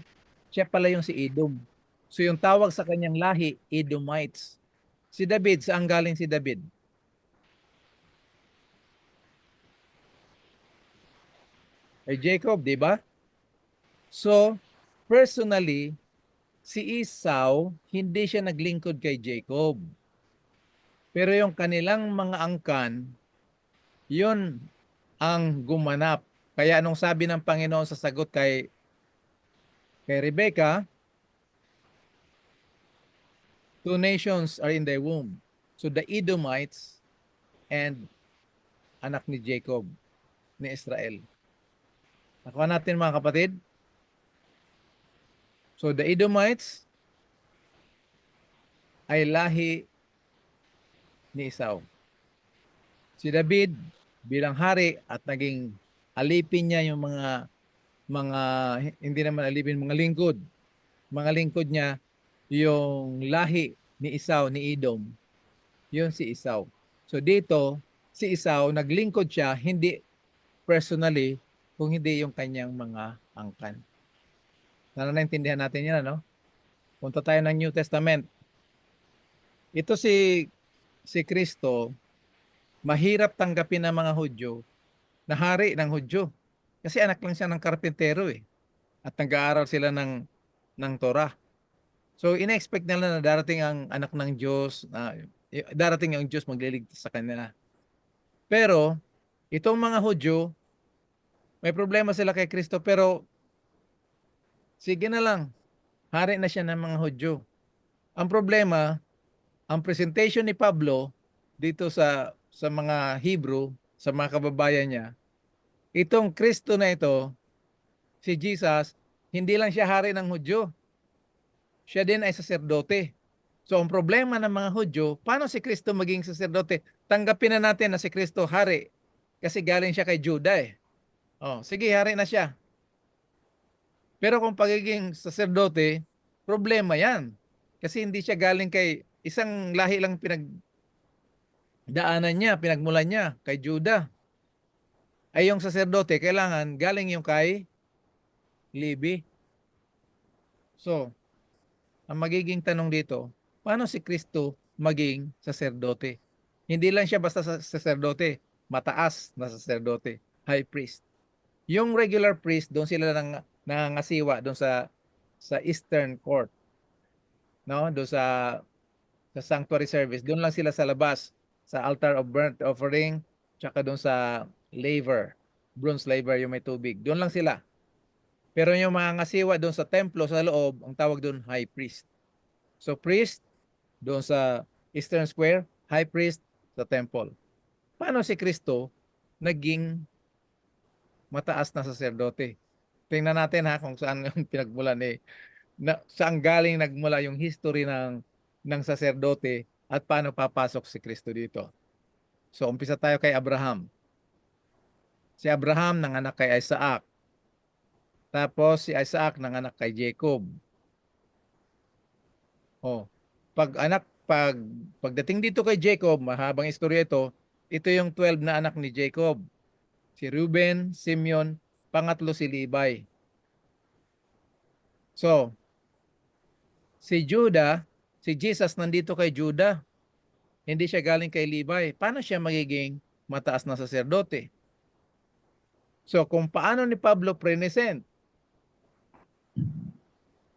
siya pala yung si Edom. So yung tawag sa kanyang lahi, Edomites. Si David, saan galing si David? Kay Jacob, 'di ba? So personally, si Esau, hindi siya naglingkod kay Jacob. Pero yung kanilang mga angkan, yun ang gumanap. Kaya anong sabi ng Panginoon sa sagot kay Rebecca, two nations are in thy womb. So the Edomites and anak ni Jacob, ni Israel. Nakuha natin mga kapatid. So the Edomites ay lahi ni Esau. Si David bilang hari at naging alipin niya yung mga hindi naman alipin, mga lingkod. Mga lingkod niya yung lahi ni Esau, ni Edom. Yun si Esau. So dito, si Esau naglingkod siya hindi personally kung hindi yung kanyang mga angkan. Sana naintindihan natin yan, ano? Punta tayo ng New Testament. Ito si Kristo, mahirap tanggapin ng mga Hudyo na hari ng Hudyo. Kasi anak lang siya ng karpintero eh. At nag-aaral sila ng Torah. So ina-expect nila na darating ang anak ng Diyos, darating ang Diyos magliligtas sa kanila. Pero itong mga Hudyo, may problema sila kay Kristo pero sige na lang, hari na siya ng mga Hudyo. Ang problema, ang presentation ni Pablo dito sa mga Hebrew, sa mga kababayan niya, itong Kristo na ito, si Jesus, hindi lang siya hari ng Hudyo. Siya din ay saserdote. So ang problema ng mga Hudyo, paano si Kristo maging saserdote? Tanggapin na natin na si Kristo hari kasi galing siya kay Judah eh. Oh, sige, hari na siya. Pero kung pagiging saserdote, problema yan. Kasi hindi siya galing kay isang lahi lang pinagdaanan niya, pinagmulan niya kay Judah. Ay yung saserdote, kailangan galing yung kay Levi. So, ang magiging tanong dito, paano si Kristo maging saserdote? Hindi lang siya basta saserdote, mataas na saserdote, high priest. Yung regular priest, doon sila nangangasiwa doon sa Eastern Court. No? Doon sa sanctuary service, doon lang sila sa labas, sa altar of burnt offering, tsaka doon sa laver, bronze laver yung may tubig. Doon lang sila. Pero yung mga ngasiwa doon sa templo sa loob, ang tawag doon high priest. So priest doon sa Eastern Square, high priest sa temple. Paano si Kristo naging mataas na saserdote? Tingnan natin ha kung saan yung pinagmulan saan galing nagmula yung history ng saserdote at paano papasok si Kristo dito. So umpisa tayo kay Abraham. Si Abraham nanganak kay Isaac. Tapos si Isaac nanganak kay Jacob. Oh, pagdating dito kay Jacob, mahabang istorya ito yung 12 na anak ni Jacob. Si Reuben, Simeon, pangatlo si Levi. So, si Judah, si Jesus nandito kay Judah. Hindi siya galing kay Levi. Paano siya magiging mataas na saserdote? So, kung paano ni Pablo present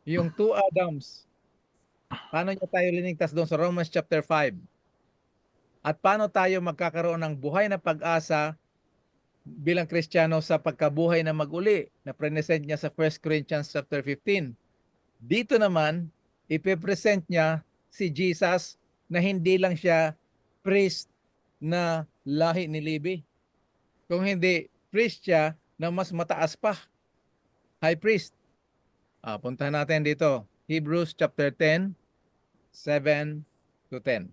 yung two Adams, paano niya tayo linigtas doon sa Romans chapter 5? At paano tayo magkakaroon ng buhay na pag-asa bilang Kristiyano sa pagkabuhay na mag-uli na present niya sa 1 Corinthians chapter 15? Dito naman, ipipresent niya si Jesus na hindi lang siya priest na lahi ni Levi. Kung hindi, priest siya na mas mataas pa. High priest. Puntahan natin dito. Hebrews chapter 10, 7 to 10.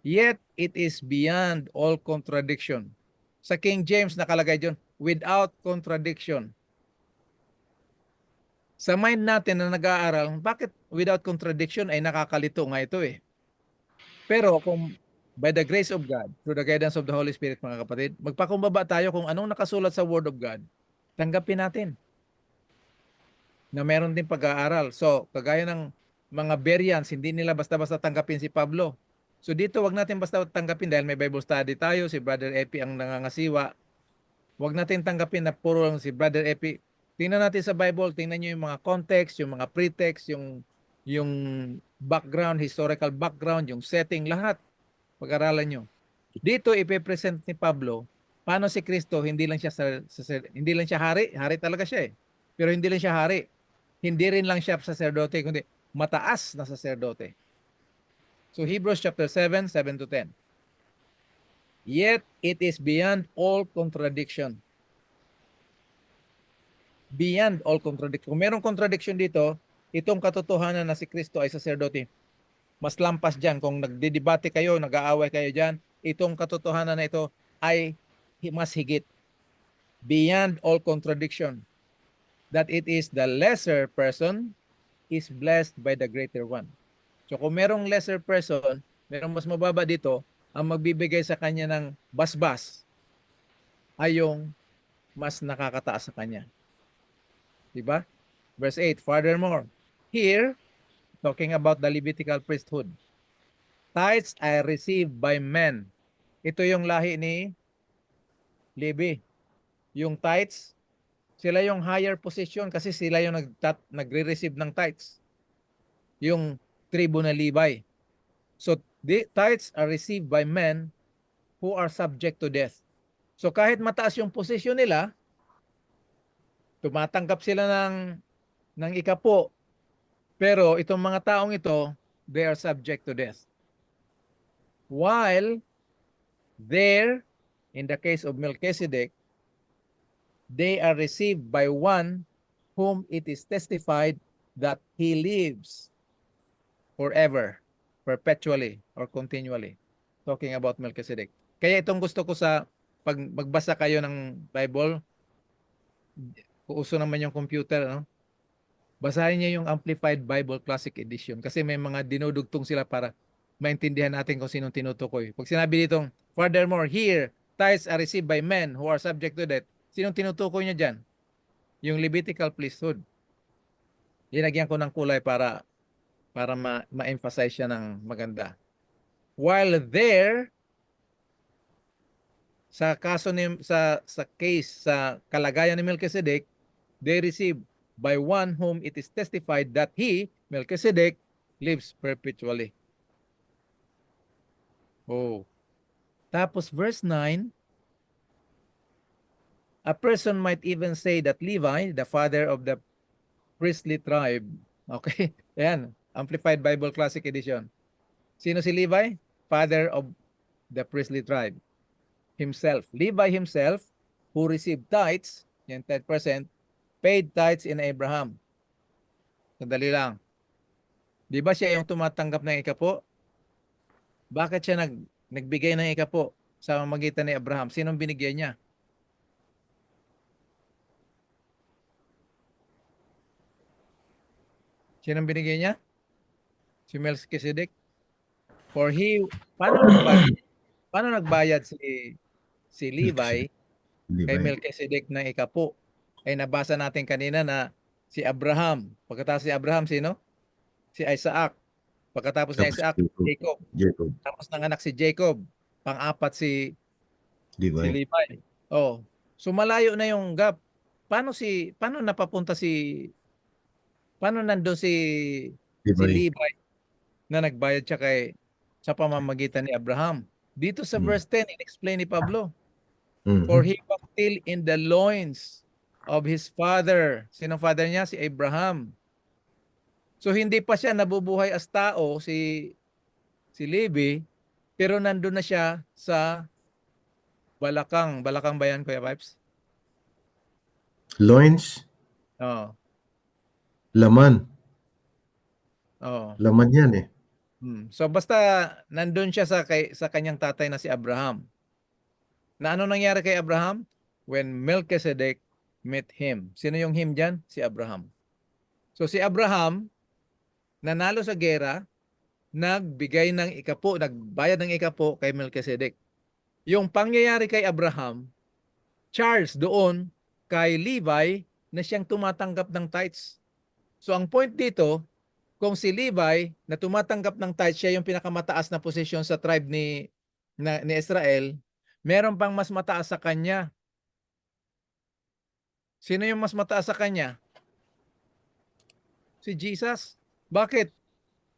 Yet it is beyond all contradiction. Sa King James nakalagay dyan, without contradiction. Sa mind natin na nag-aaral, bakit without contradiction ay nakakalito nga ito eh. Pero kung by the grace of God, through the guidance of the Holy Spirit mga kapatid, magpakumbaba tayo kung anong nakasulat sa Word of God, tanggapin natin na meron din pag-aaral. So, kagaya ng mga Bereans, hindi nila basta-basta tanggapin si Pablo. So dito, wag natin basta tanggapin dahil may Bible study tayo, si Brother Epi ang nangangasiwa. Wag natin tanggapin na puro lang si Brother Epi Tingnan natin sa Bible, tingnan niyo yung mga context, yung mga pretext, yung background, historical background, yung setting, lahat. Pag-aralan nyo. Dito ipe-present ni Pablo paano si Kristo hindi lang siya hindi lang siya hari, hari talaga siya eh. Pero hindi lang siya hari. Hindi rin lang siya saserdote kundi mataas na saserdote. So Hebrews chapter 7, 7 to 10. Yet it is beyond all contradiction. Beyond all contradiction. Kung merong contradiction dito, itong katotohanan na si Kristo ay saserdote, mas lampas dyan. Kung nagdidebate kayo, nag-aaway kayo dyan, itong katotohanan na ito ay mas higit. Beyond all contradiction. That it is the lesser person is blessed by the greater one. So kung merong lesser person, merong mas mababa dito, ang magbibigay sa kanya ng basbas ay yung mas nakakataas sa kanya. Diba? Verse 8, furthermore, here, talking about the Levitical priesthood, tithes are received by men. Ito yung lahi ni Levi. Yung tithes, sila yung higher position kasi sila yung nagre-receive ng tithes. Yung tribo na Levi. So, the tithes are received by men who are subject to death. So, kahit mataas yung posisyon nila, tumatanggap sila ng ikapo. Pero itong mga taong ito, they are subject to death. While there, in the case of Melchizedek, they are received by one whom it is testified that he lives forever, perpetually, or continually. Talking about Melchizedek. Kaya itong gusto ko sa pag magbasa kayo ng Bible, uso naman yung computer, no? Basahin niyo yung Amplified Bible Classic Edition kasi may mga dinudugtong sila para maintindihan natin kung sinong tinutukoy. Pag sinabi ditong, furthermore, here, tithes are received by men who are subject to death. Sinong tinutukoy niya dyan? Yung Levitical priesthood. Linagyan ko ng kulay para ma-emphasize siya ng maganda. While there, sa kaso ni sa case sa kalagayan ni Melchizedek, they receive by one whom it is testified that he, Melchizedek, lives perpetually. Oh. Tapos verse 9, a person might even say that Levi, the father of the priestly tribe, okay, ayan, Amplified Bible Classic Edition. Sino si Levi? Father of the priestly tribe. Himself. Levi himself, who received tithes, yung 10%, paid tithes in Abraham. Sandali lang. Di ba siya yung tumatanggap ng ikapo? Bakit siya nagbigay ng ikapo sa magitan ni Abraham? Sinong binigyan niya? Sinong binigyan niya? Si Melchizedek. For he, paano nagbayad si Levi kay Levi. Melchizedek ng ikapo? Ay nabasa natin kanina na si Abraham. Pagkatapos si Abraham, sino? Si Isaac. Pagkatapos ni Tapos Isaac, Jacob. Jacob. Jacob. Tapos nanganak si Jacob. Pang-apat si Levi. Levi. Oh. So malayo na yung gap. Paano napapunta paano nandoon si Levi. Levi na nagbayad siya sa pamamagitan ni Abraham? Dito sa verse 10, in-explain ni Pablo. For he was still in the loins of his father. Sinong father niya? Si Abraham. So hindi pa siya nabubuhay as tao, si Levi, pero nandun na siya sa balakang ba yan, Kuya Pipes? Loins, Oo. laman. Oo. Laman yan eh. So basta nandun siya sa kanyang tatay na si Abraham. Na ano nangyari kay Abraham? When Melchizedek met him. Sino yung him dyan? Si Abraham. So si Abraham, nanalo sa gera, nagbigay ng ikapo, nagbayad ng ikapo kay Melchizedek. Yung pangyayari kay Abraham, Charles doon kay Levi na siyang tumatanggap ng tithes. So ang point dito, kung si Levi na tumatanggap ng tithes, siya yung pinakamataas na posisyon sa tribe ni Israel, meron pang mas mataas sa kanya Sino yung mas mataas sa kanya? Si Jesus. Bakit?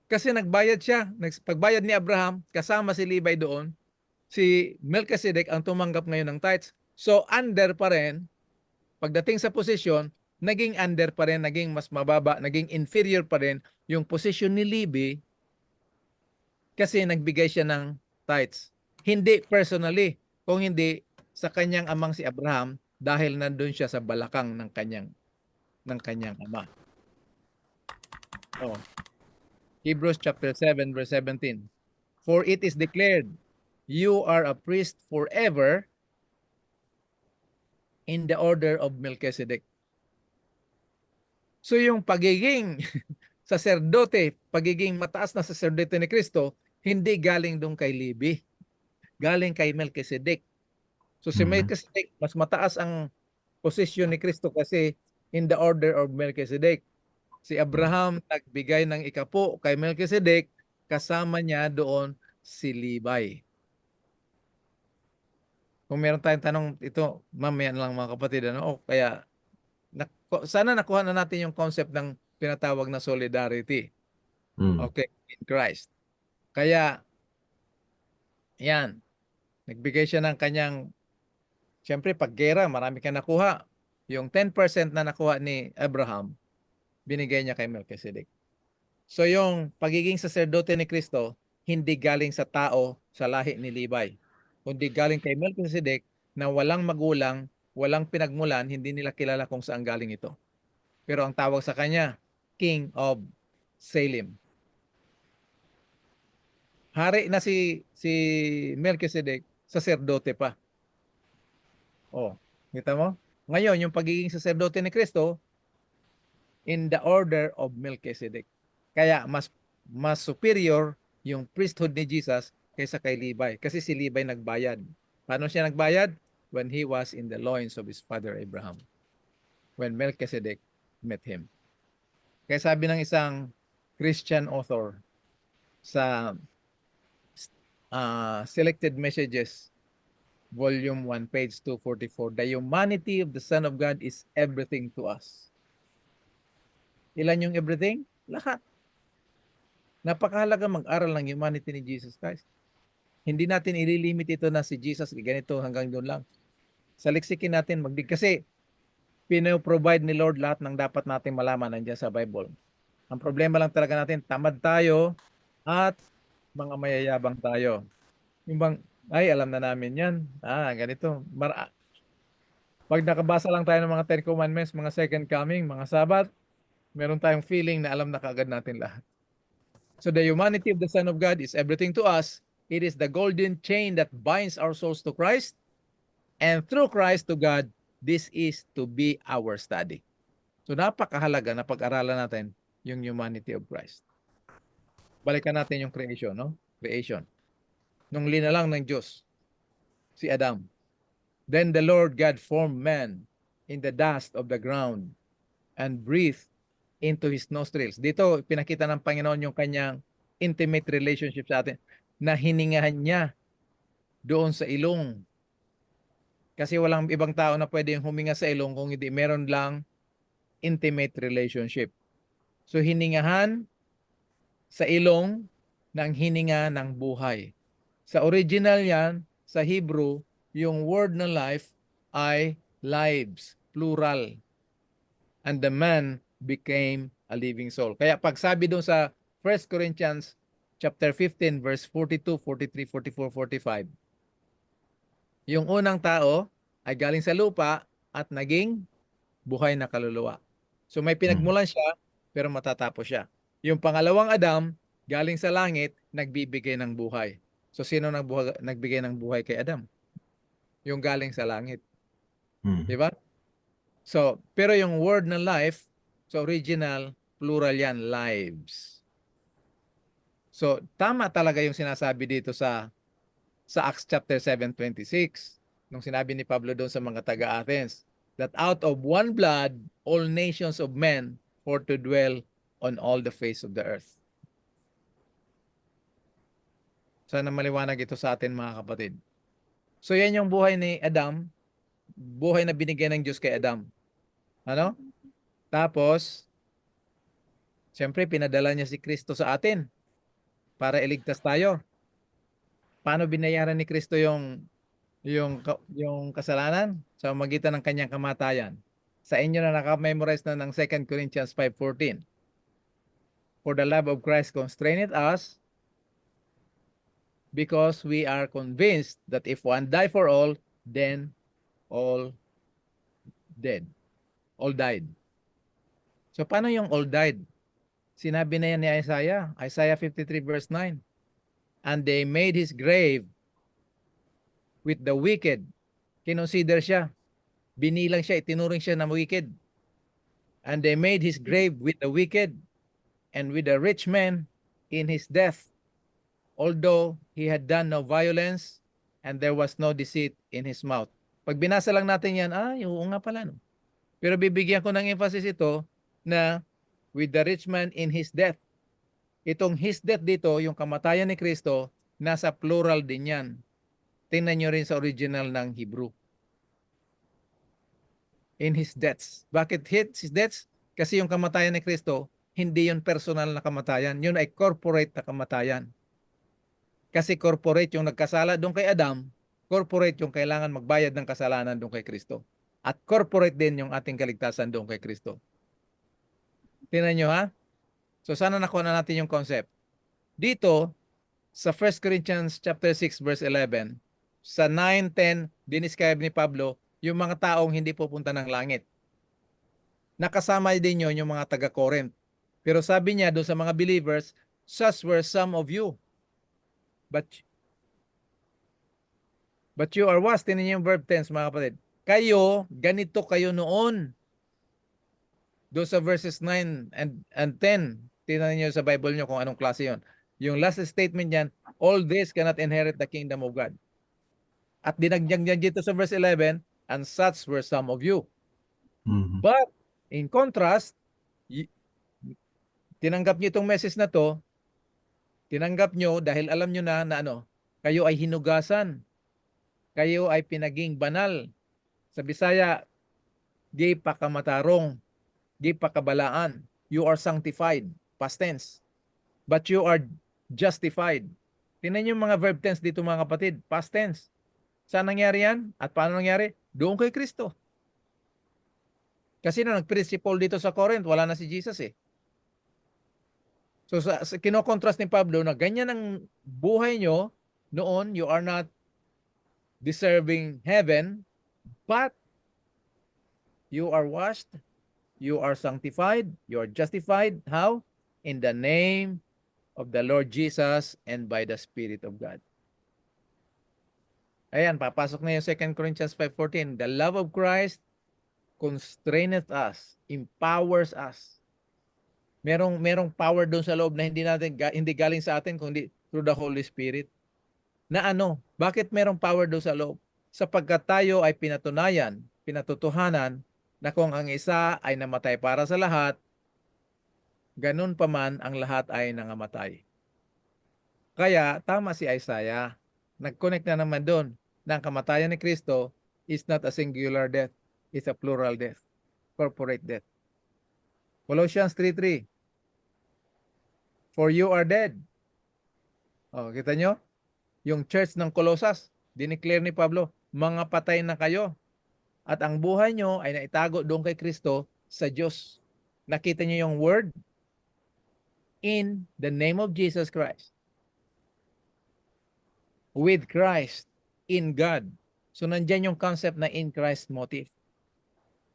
Kasi nagbayad siya. Pagbayad ni Abraham, kasama si Levi doon, si Melchizedek ang tumanggap ngayon ng tithes. So under pa rin, pagdating sa posisyon, naging under pa rin, naging mas mababa, naging inferior pa rin yung posisyon ni Levi kasi nagbigay siya ng tithes. Hindi personally, kung hindi sa kanyang amang si Abraham dahil nandun siya sa balakang ng kanyang ama. Oh, Hebrews chapter 7 verse 17. For it is declared, you are a priest forever in the order of Melchizedek. So yung pagiging saserdote, pagiging mataas na saserdote ni Kristo, hindi galing doon kay Levi, galing kay Melchizedek. So si Melchizedek, mas mataas ang posisyon ni Kristo kasi in the order of Melchizedek. Si Abraham nagbigay ng ikapo kay Melchizedek, kasama niya doon si Levi. Kung meron tayong tanong ito, mamaya na lang mga kapatid, ano? O kaya, sana nakuha na natin yung concept ng pinatawag na solidarity. Okay, in Christ. Kaya, yan, nagbigay siya ng kanyang, siyempre pag gera, marami ka nakuha. Yung 10% na nakuha ni Abraham, binigay niya kay Melchizedek. So yung pagiging saserdote ni Kristo, hindi galing sa tao sa lahi ni Levi, kundi galing kay Melchizedek na walang magulang, walang pinagmulan, hindi nila kilala kung saan galing ito. Pero ang tawag sa kanya, King of Salem. Hari na si Melchizedek, saserdote pa. Oh, kita mo? Ngayon, yung pagiging saserdote ni Kristo, in the order of Melchizedek. Kaya mas superior yung priesthood ni Jesus kaysa kay Levi. Kasi si Levi nagbayad. Paano siya nagbayad? When he was in the loins of his father Abraham. When Melchizedek met him. Kaya sabi ng isang Christian author sa Selected Messages, Volume 1, page 244, the humanity of the Son of God is everything to us. Ilan yung everything? Lahat. Napakahalaga mag-aral ng humanity ni Jesus Christ. Hindi natin ililimit ito na si Jesus, ganito hanggang doon lang. Saliksikin natin, kasi pino-provide ni Lord lahat ng dapat nating malaman nandiyan sa Bible. Ang problema lang talaga natin, tamad tayo at mga mayayabang tayo. Yung bang, ay alam na namin yan. Ganito. Pag nakabasa lang tayo ng mga 10 Commandments, mga second coming, mga Sabbath, meron tayong feeling na alam na kaagad natin lahat. So the humanity of the Son of God is everything to us. It is the golden chain that binds our souls to Christ, and through Christ to God. This is to be our study. So napakahalaga na pag-aralan natin yung humanity of Christ. Balikan natin yung creation, no? Creation. Nung linalang ng Diyos, si Adam. Then the Lord God formed man in the dust of the ground and breathed into his nostrils. Dito, pinakita ng Panginoon yung kanyang intimate relationship sa atin na hiningahan niya doon sa ilong. Kasi walang ibang tao na pwedeng huminga sa ilong kung hindi meron lang intimate relationship. So hiningahan sa ilong ng hininga ng buhay. Sa original yan, sa Hebrew, yung word na life ay lives, plural. And the man became a living soul. Kaya pag sabi doon sa 1 Corinthians chapter 15 verse 42, 43, 44, 45, yung unang tao ay galing sa lupa at naging buhay na kaluluwa. So may pinagmulan siya pero matatapos siya. Yung pangalawang Adam, galing sa langit, nagbibigay ng buhay. So sino nagbigay ng buhay kay Adam? Yung galing sa langit. Di ba? So, pero yung word na life, so original, plural yan, lives. So, tama talaga yung sinasabi dito sa Acts chapter 7:26, nung sinabi ni Pablo doon sa mga taga-Athens, that out of one blood, all nations of men for to dwell on all the face of the earth. Sana maliwanag ito sa atin mga kapatid. So yan yung buhay ni Adam, buhay na binigay ng Diyos kay Adam. Ano? Tapos, siyempre, pinadala niya si Kristo sa atin para iligtas tayo. Paano binayaran ni Kristo yung kasalanan? Sa magitan ng kanyang kamatayan. Sa inyo na nakamemorize na ng 2 Corinthians 5:14. For the love of Christ constraineth us, because we are convinced that if one died for all, then all dead. All died. So paano yung all died? Sinabi na yan ni Isaiah. Isaiah 53 verse 9. And they made his grave with the wicked. Kinonsider siya. Binilang siya, itinuring siya na wicked. And they made his grave with the wicked and with the rich man in his death, although he had done no violence and there was no deceit in his mouth. Pag binasa lang natin yan, oo nga pala, no? Pero bibigyan ko ng emphasis ito na with the rich man in his death. Itong his death dito, yung kamatayan ni Kristo, nasa plural din yan. Tingnan nyo rin sa original ng Hebrew. In his deaths. Bakit his deaths? Kasi yung kamatayan ni Kristo, hindi yun personal na kamatayan. Yun ay corporate na kamatayan. Kasi corporate yung nagkasala doon kay Adam, corporate yung kailangan magbayad ng kasalanan doon kay Kristo. At corporate din yung ating kaligtasan doon kay Kristo. Tingnan nyo ha? So sana nakuha na natin yung concept. Dito, sa 1 Corinthians chapter 6 verse 11, sa 9:10, dinescribe ni Pablo yung mga taong hindi pupunta ng langit. Nakasama din yun yung mga taga-Corinth. Pero sabi niya doon sa mga believers, such were some of you. But you are was, tinan niyo yung verb tense mga kapatid. Kayo, ganito kayo noon. Doon sa verses 9 and 10, tinan niyo sa Bible niyo kung anong klase yon. Yung last statement niyan, all this cannot inherit the kingdom of God. At dinagdag niya dito sa verse 11, and such were some of you. Mhm. But, in contrast, tinanggap niyo itong message na to, tinanggap niyo dahil alam niyo na ano, kayo ay hinugasan. Kayo ay pinaging banal. Sa Bisaya, di pa kamatarong, di pa kabalaan. You are sanctified, past tense. But you are justified. Tingnan niyo yung mga verb tense dito mga kapatid, past tense. Saan nangyari yan? At paano nangyari? Doon kay Kristo. Kasi na nag-principle dito sa Corinth, wala na si Jesus eh. So sa kino-contrast ni Pablo na ganyan ang buhay nyo noon, you are not deserving heaven, but you are washed, you are sanctified, you are justified. How? In the name of the Lord Jesus and by the Spirit of God. Ayan, papasok na yung 2 Corinthians 5:14. The love of Christ constraineth us, empowers us. Merong power doon sa loob na hindi galing sa atin kundi through the Holy Spirit. Na ano? Bakit merong power doon sa loob? Sapagkat tayo ay pinatunayan, pinatutuhanan na kung ang isa ay namatay para sa lahat, ganun pa man ang lahat ay nangamatay. Kaya tama si Isaiah. Nag-connect na naman doon na ang kamatayan ni Kristo is not a singular death, it's a plural death, corporate death. Colossians 3:3. For you are dead. Oh, kita nyo? Yung church ng Colossus, dineclare ni Pablo, mga patay na kayo. At ang buhay nyo ay naitago doon kay Kristo sa Diyos. Nakita nyo yung word? In the name of Jesus Christ. With Christ. In God. So nandyan yung concept na in Christ motive.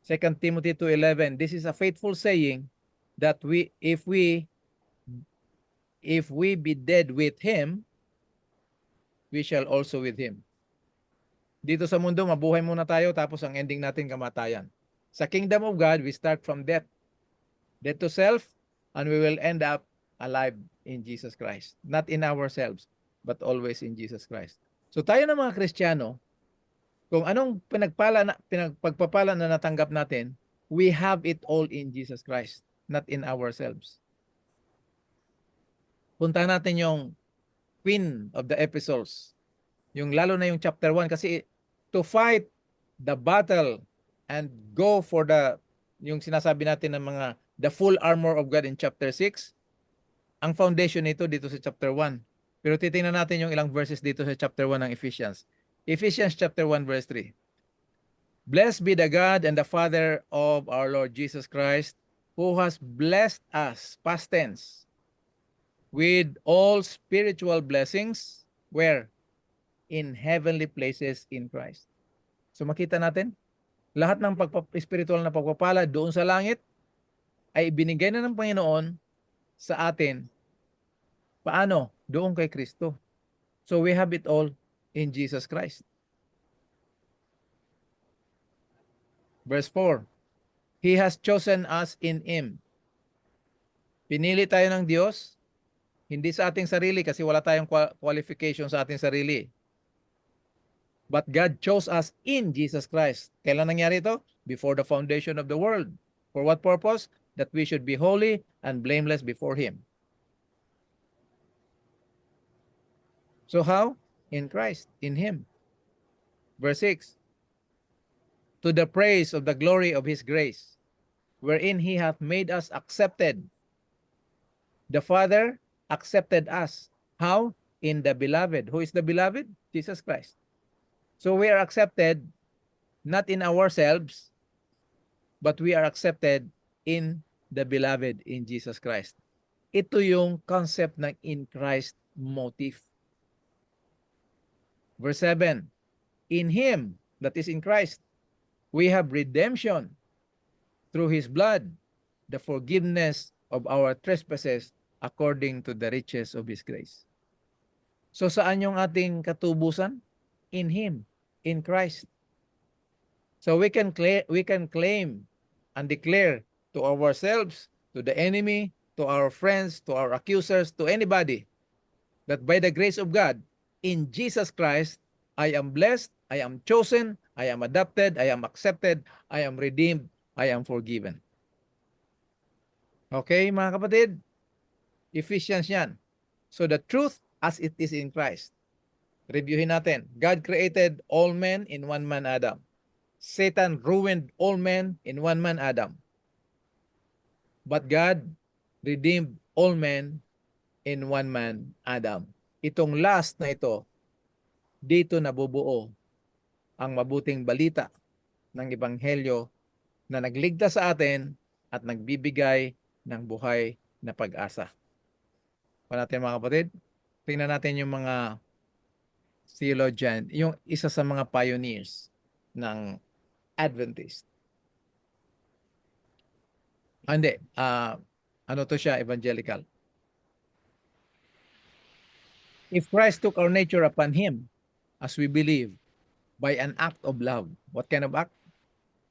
2 Timothy 2:11, this is a faithful saying that if we be dead with Him, we shall also with Him. Dito sa mundo, mabuhay muna tayo tapos ang ending natin kamatayan. Sa kingdom of God, we start from death. Death to self, and we will end up alive in Jesus Christ. Not in ourselves, but always in Jesus Christ. So tayo na mga Kristiyano, kung anong pagpapala na natanggap natin, we have it all in Jesus Christ, not in ourselves. Punta natin yung queen of the epistles, yung lalo na yung chapter 1, kasi to fight the battle and go for the yung sinasabi natin ng mga the full armor of God in chapter 6, ang foundation nito dito sa chapter 1. Pero titingnan natin yung ilang verses dito sa chapter 1 ng Ephesians. Ephesians chapter 1 verse 3. Blessed be the God and the Father of our Lord Jesus Christ, who has blessed us, past tense, with all spiritual blessings, where? In heavenly places in Christ. So makita natin, lahat ng spiritual na pagpapala doon sa langit ay ibinigay na ng Panginoon sa atin. Paano? Doon kay Kristo. So we have it all in Jesus Christ. Verse 4. He has chosen us in Him. Pinili tayo ng Diyos, hindi sa ating sarili kasi wala tayong qualification sa ating sarili. But God chose us in Jesus Christ. Kailan nangyari ito? Before the foundation of the world. For what purpose? That we should be holy and blameless before Him. So how? In Christ, in Him. Verse 6. To the praise of the glory of His grace, wherein He hath made us accepted. The Father accepted us. How? In the Beloved. Who is the Beloved? Jesus Christ. So we are accepted not in ourselves, but we are accepted in the Beloved, in Jesus Christ. Ito yung concept ng in Christ motive. Verse 7. In Him, that is in Christ, we have redemption through His blood, the forgiveness of our trespasses according to the riches of His grace. So saan yung ating katubusan? In Him, in Christ. So we can claim and declare to ourselves, to the enemy, to our friends, to our accusers, to anybody, that by the grace of God, in Jesus Christ, I am blessed, I am chosen, I am adopted, I am accepted, I am redeemed, I am forgiven. Okay, mga kapatid? Ephesians yan. So the truth as it is in Christ. Reviewin natin. God created all men in one man, Adam. Satan ruined all men in one man, Adam. But God redeemed all men in one man, Adam. Itong last na ito, dito nabubuo ang mabuting balita ng Ebanghelyo na nagligtas sa atin at nagbibigay ng buhay na pag-asa. Pa natin mga kapatid, tingnan natin yung mga theologian, yung isa sa mga pioneers ng Adventist. Hindi, ano to siya, evangelical. If Christ took our nature upon Him, as we believe, by an act of love. What kind of act?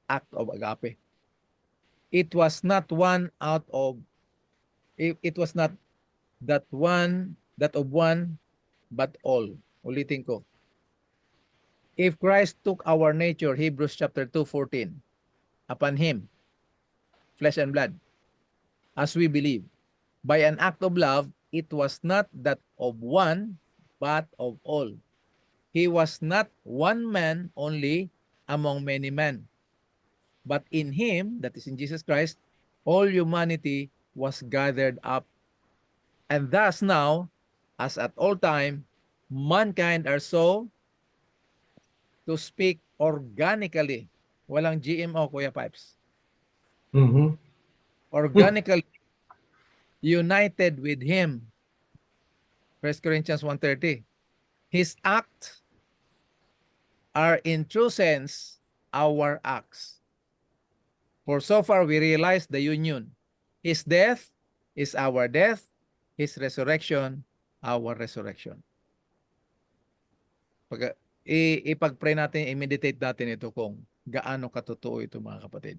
Act of agape. It was not one out of, it was not that of one, but all. Ulitin ko. If Christ took our nature, Hebrews chapter 2:14, upon Him, flesh and blood, as we believe, by an act of love, it was not that of one, but of all. He was not one man only among many men, but in Him, that is in Jesus Christ, all humanity was gathered up. And thus now, as at all time, mankind are so, to speak organically. Walang GMO, Kuya Pipes. Mhm. Organically united with Him. 1 Corinthians 1:30. His acts are in true sense our acts. For so far we realize the union. His death is our death. His resurrection, our resurrection. Ipag-pray natin, i-meditate natin ito kung gaano katotoo ito mga kapatid.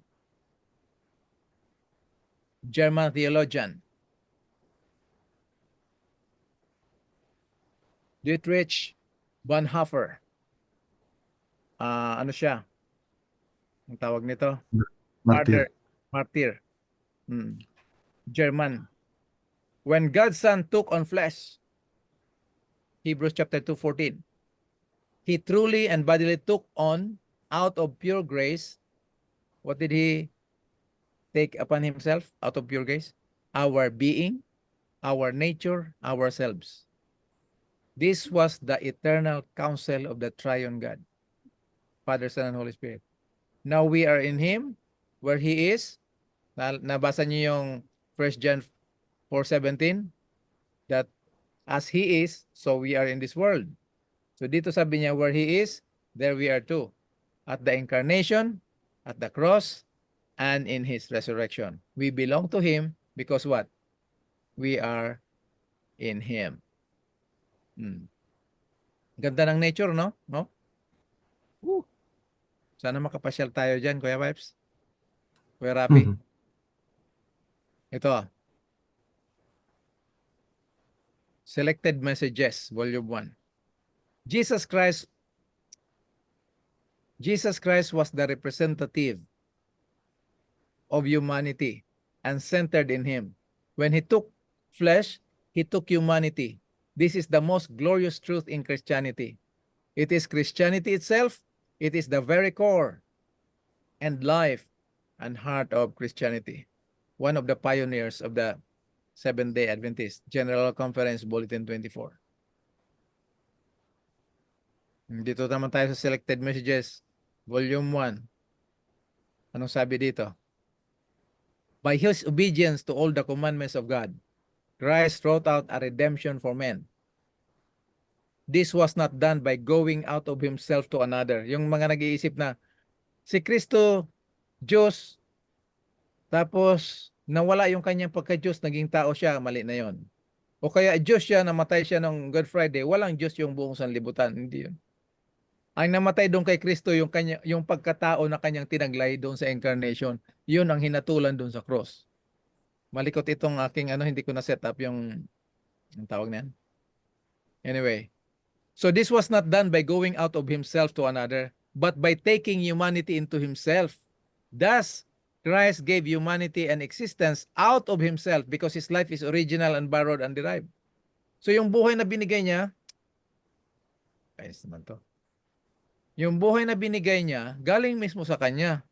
German theologian Dietrich Bonhoeffer. Ano siya? Ang tawag nito? Martir. Martyr. German. When God's Son took on flesh, Hebrews chapter 2:14, He truly and bodily took on, out of pure grace, what did He take upon himself out of pure grace? Our being, our nature, ourselves. This was the eternal counsel of the triune God, Father, Son, and Holy Spirit. Now we are in Him, where He is. Nabasa niyo yung 1 John 4:17, that as He is, so we are in this world. So dito sabi niya, where He is, there we are too. At the incarnation, at the cross, and in His resurrection. We belong to Him because what? We are in Him. Ganda ng nature, no? No? Woo. Sana makapasyal tayo dyan, Kuya Vibes. Kuya Rapi. Ito. Selected Messages, Volume 1. Jesus Christ was the representative of humanity and centered in Him. When He took flesh, He took humanity. This is the most glorious truth in Christianity. It is Christianity itself. It is the very core and life and heart of Christianity. One of the pioneers of the Seventh-day Adventist General Conference Bulletin 24. Dito naman tayo sa Selected Messages, Volume 1. Anong sabi dito? By His obedience to all the commandments of God, Christ wrote out a redemption for men. This was not done by going out of Himself to another. Yung mga nag-iisip na, si Kristo, Diyos, tapos nawala yung kanyang pagka-Diyos, naging tao siya, mali na yon. O kaya Diyos siya, namatay siya nung Good Friday, walang Diyos yung buong sanlibutan. Hindi yun. Ang namatay doon kay Kristo, yung pagkatao na kanyang tinaglay doon sa incarnation, yun ang hinatulan doon sa cross. Malikot itong aking hindi ko na set up yung tawag na yan. Anyway, so this was not done by going out of Himself to another, but by taking humanity into Himself. Thus, Christ gave humanity an existence out of Himself because His life is original and borrowed and derived. So yung buhay na binigay niya, ayos naman to. Yung buhay na binigay niya, galing mismo sa Kanya.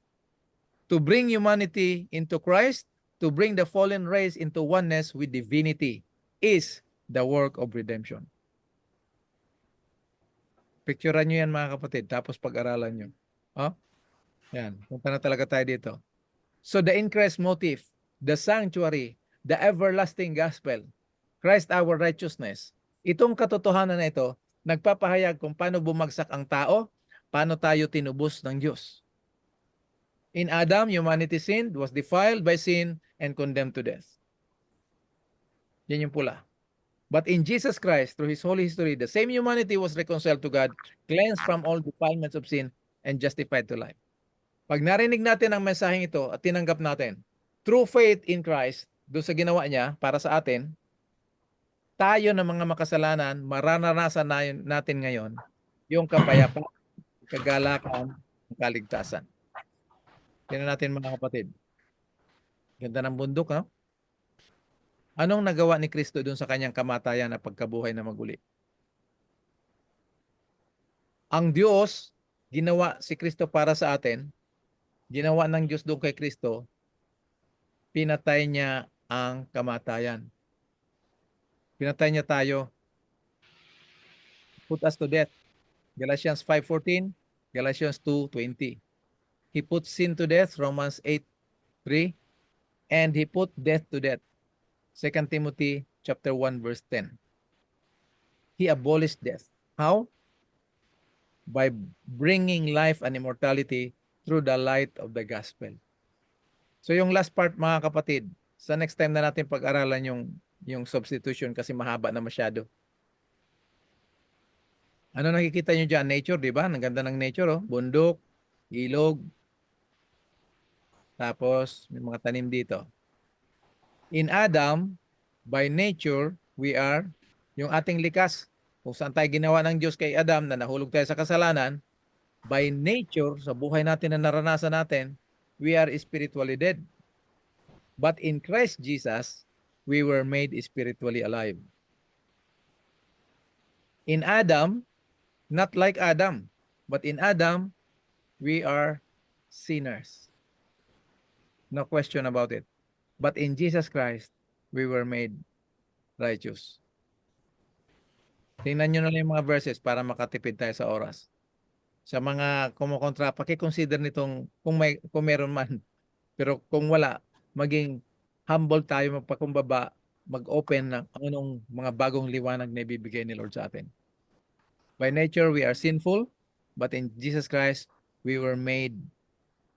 To bring humanity into Christ, to bring the fallen race into oneness with divinity, is the work of redemption. Picturean nyo yan mga kapatid, tapos pag-aralan nyo. Oh? Yan, punta na talaga tayo dito. So the increased motive, the sanctuary, the everlasting gospel, Christ our righteousness, itong katotohanan na ito, nagpapahayag kung paano bumagsak ang tao, paano tayo tinubos ng Diyos. In Adam, humanity sinned, was defiled by sin, and condemned to death. Yan yung pula. But in Jesus Christ, through His holy history, the same humanity was reconciled to God, cleansed from all defilements of sin, and justified to life. Pag narinig natin ang mensaheng ito at tinanggap natin, through faith in Christ, doon sa ginawa niya para sa atin, tayo ng mga makasalanan, mararanasan natin ngayon yung kapayapaan, kagalakan, kaligtasan. Tingnan natin mga kapatid. Ganda ng bundok, no? Anong nagawa ni Kristo doon sa kanyang kamatayan na pagkabuhay na maguli? Ang Diyos, ginawa si Kristo para sa atin, ginawa ng Diyos doon kay Kristo, pinatay niya ang kamatayan. Pinatay niya tayo. Put us to death. Galatians 5:14, Galatians 2:20. He put sin to death, Romans 8:3, and He put death to death, 2 Timothy chapter 1 verse 10. He abolished death. How? By bringing life and immortality through the light of the gospel. So yung last part mga kapatid, sa next time na natin pag-aralan yung substitution kasi mahaba na masyado. Ano nakikita nyo dyan? Nature, di ba? Ang ganda ng nature, oh. Bundok, ilog, tapos may mga tanim dito. In Adam, by nature, we are, yung ating likas, kung saan tayo ginawa ng Diyos kay Adam na nahulog tayo sa kasalanan, by nature, sa buhay natin na naranasan natin, we are spiritually dead. But in Christ Jesus, we were made spiritually alive. In Adam, not like Adam, but in Adam, we are sinners. No question about it. But in Jesus Christ, we were made righteous. Tingnan nyo na lang yung mga verses para makatipid tayo sa oras. Sa mga kumukontra, paki-consider nitong kung meron man. Pero kung wala, maging humble tayo, magpakumbaba, mag-open ng anong mga bagong liwanag na ibibigay ni Lord sa atin. By nature, we are sinful, but in Jesus Christ, we were made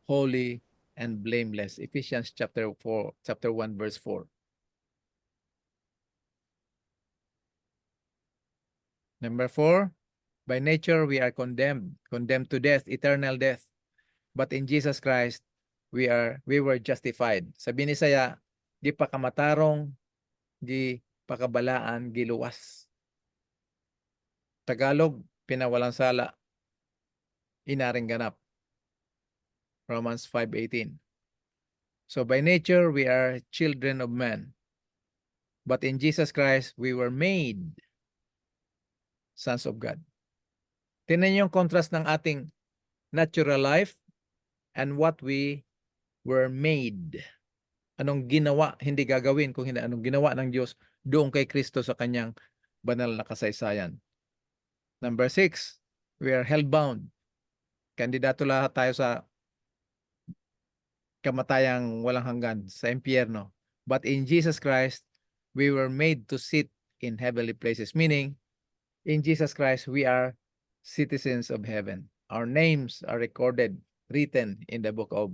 holy and blameless. Ephesians chapter 1, verse 4. Number 4, by nature, we are condemned to death, eternal death. But in Jesus Christ, we were justified. Sabi ni Saya, di pa kamatarong, di pakabalaan, giluwas. Tagalog, pinawalang sala, inaring ganap. Romans 5:18. So by nature, we are children of men. But in Jesus Christ, we were made sons of God. Tingnan niyo yung contrast ng ating natural life and what we were made. Anong ginawa, hindi gagawin kung hindi anong ginawa ng Diyos doon kay Kristo sa kanyang banal na kasaysayan. Number 6, we are hellbound. Kandidato lahat tayo sa kamatayang walang hanggan, sa impyerno. But in Jesus Christ, we were made to sit in heavenly places. Meaning, in Jesus Christ, we are citizens of heaven. Our names are recorded, written in the book of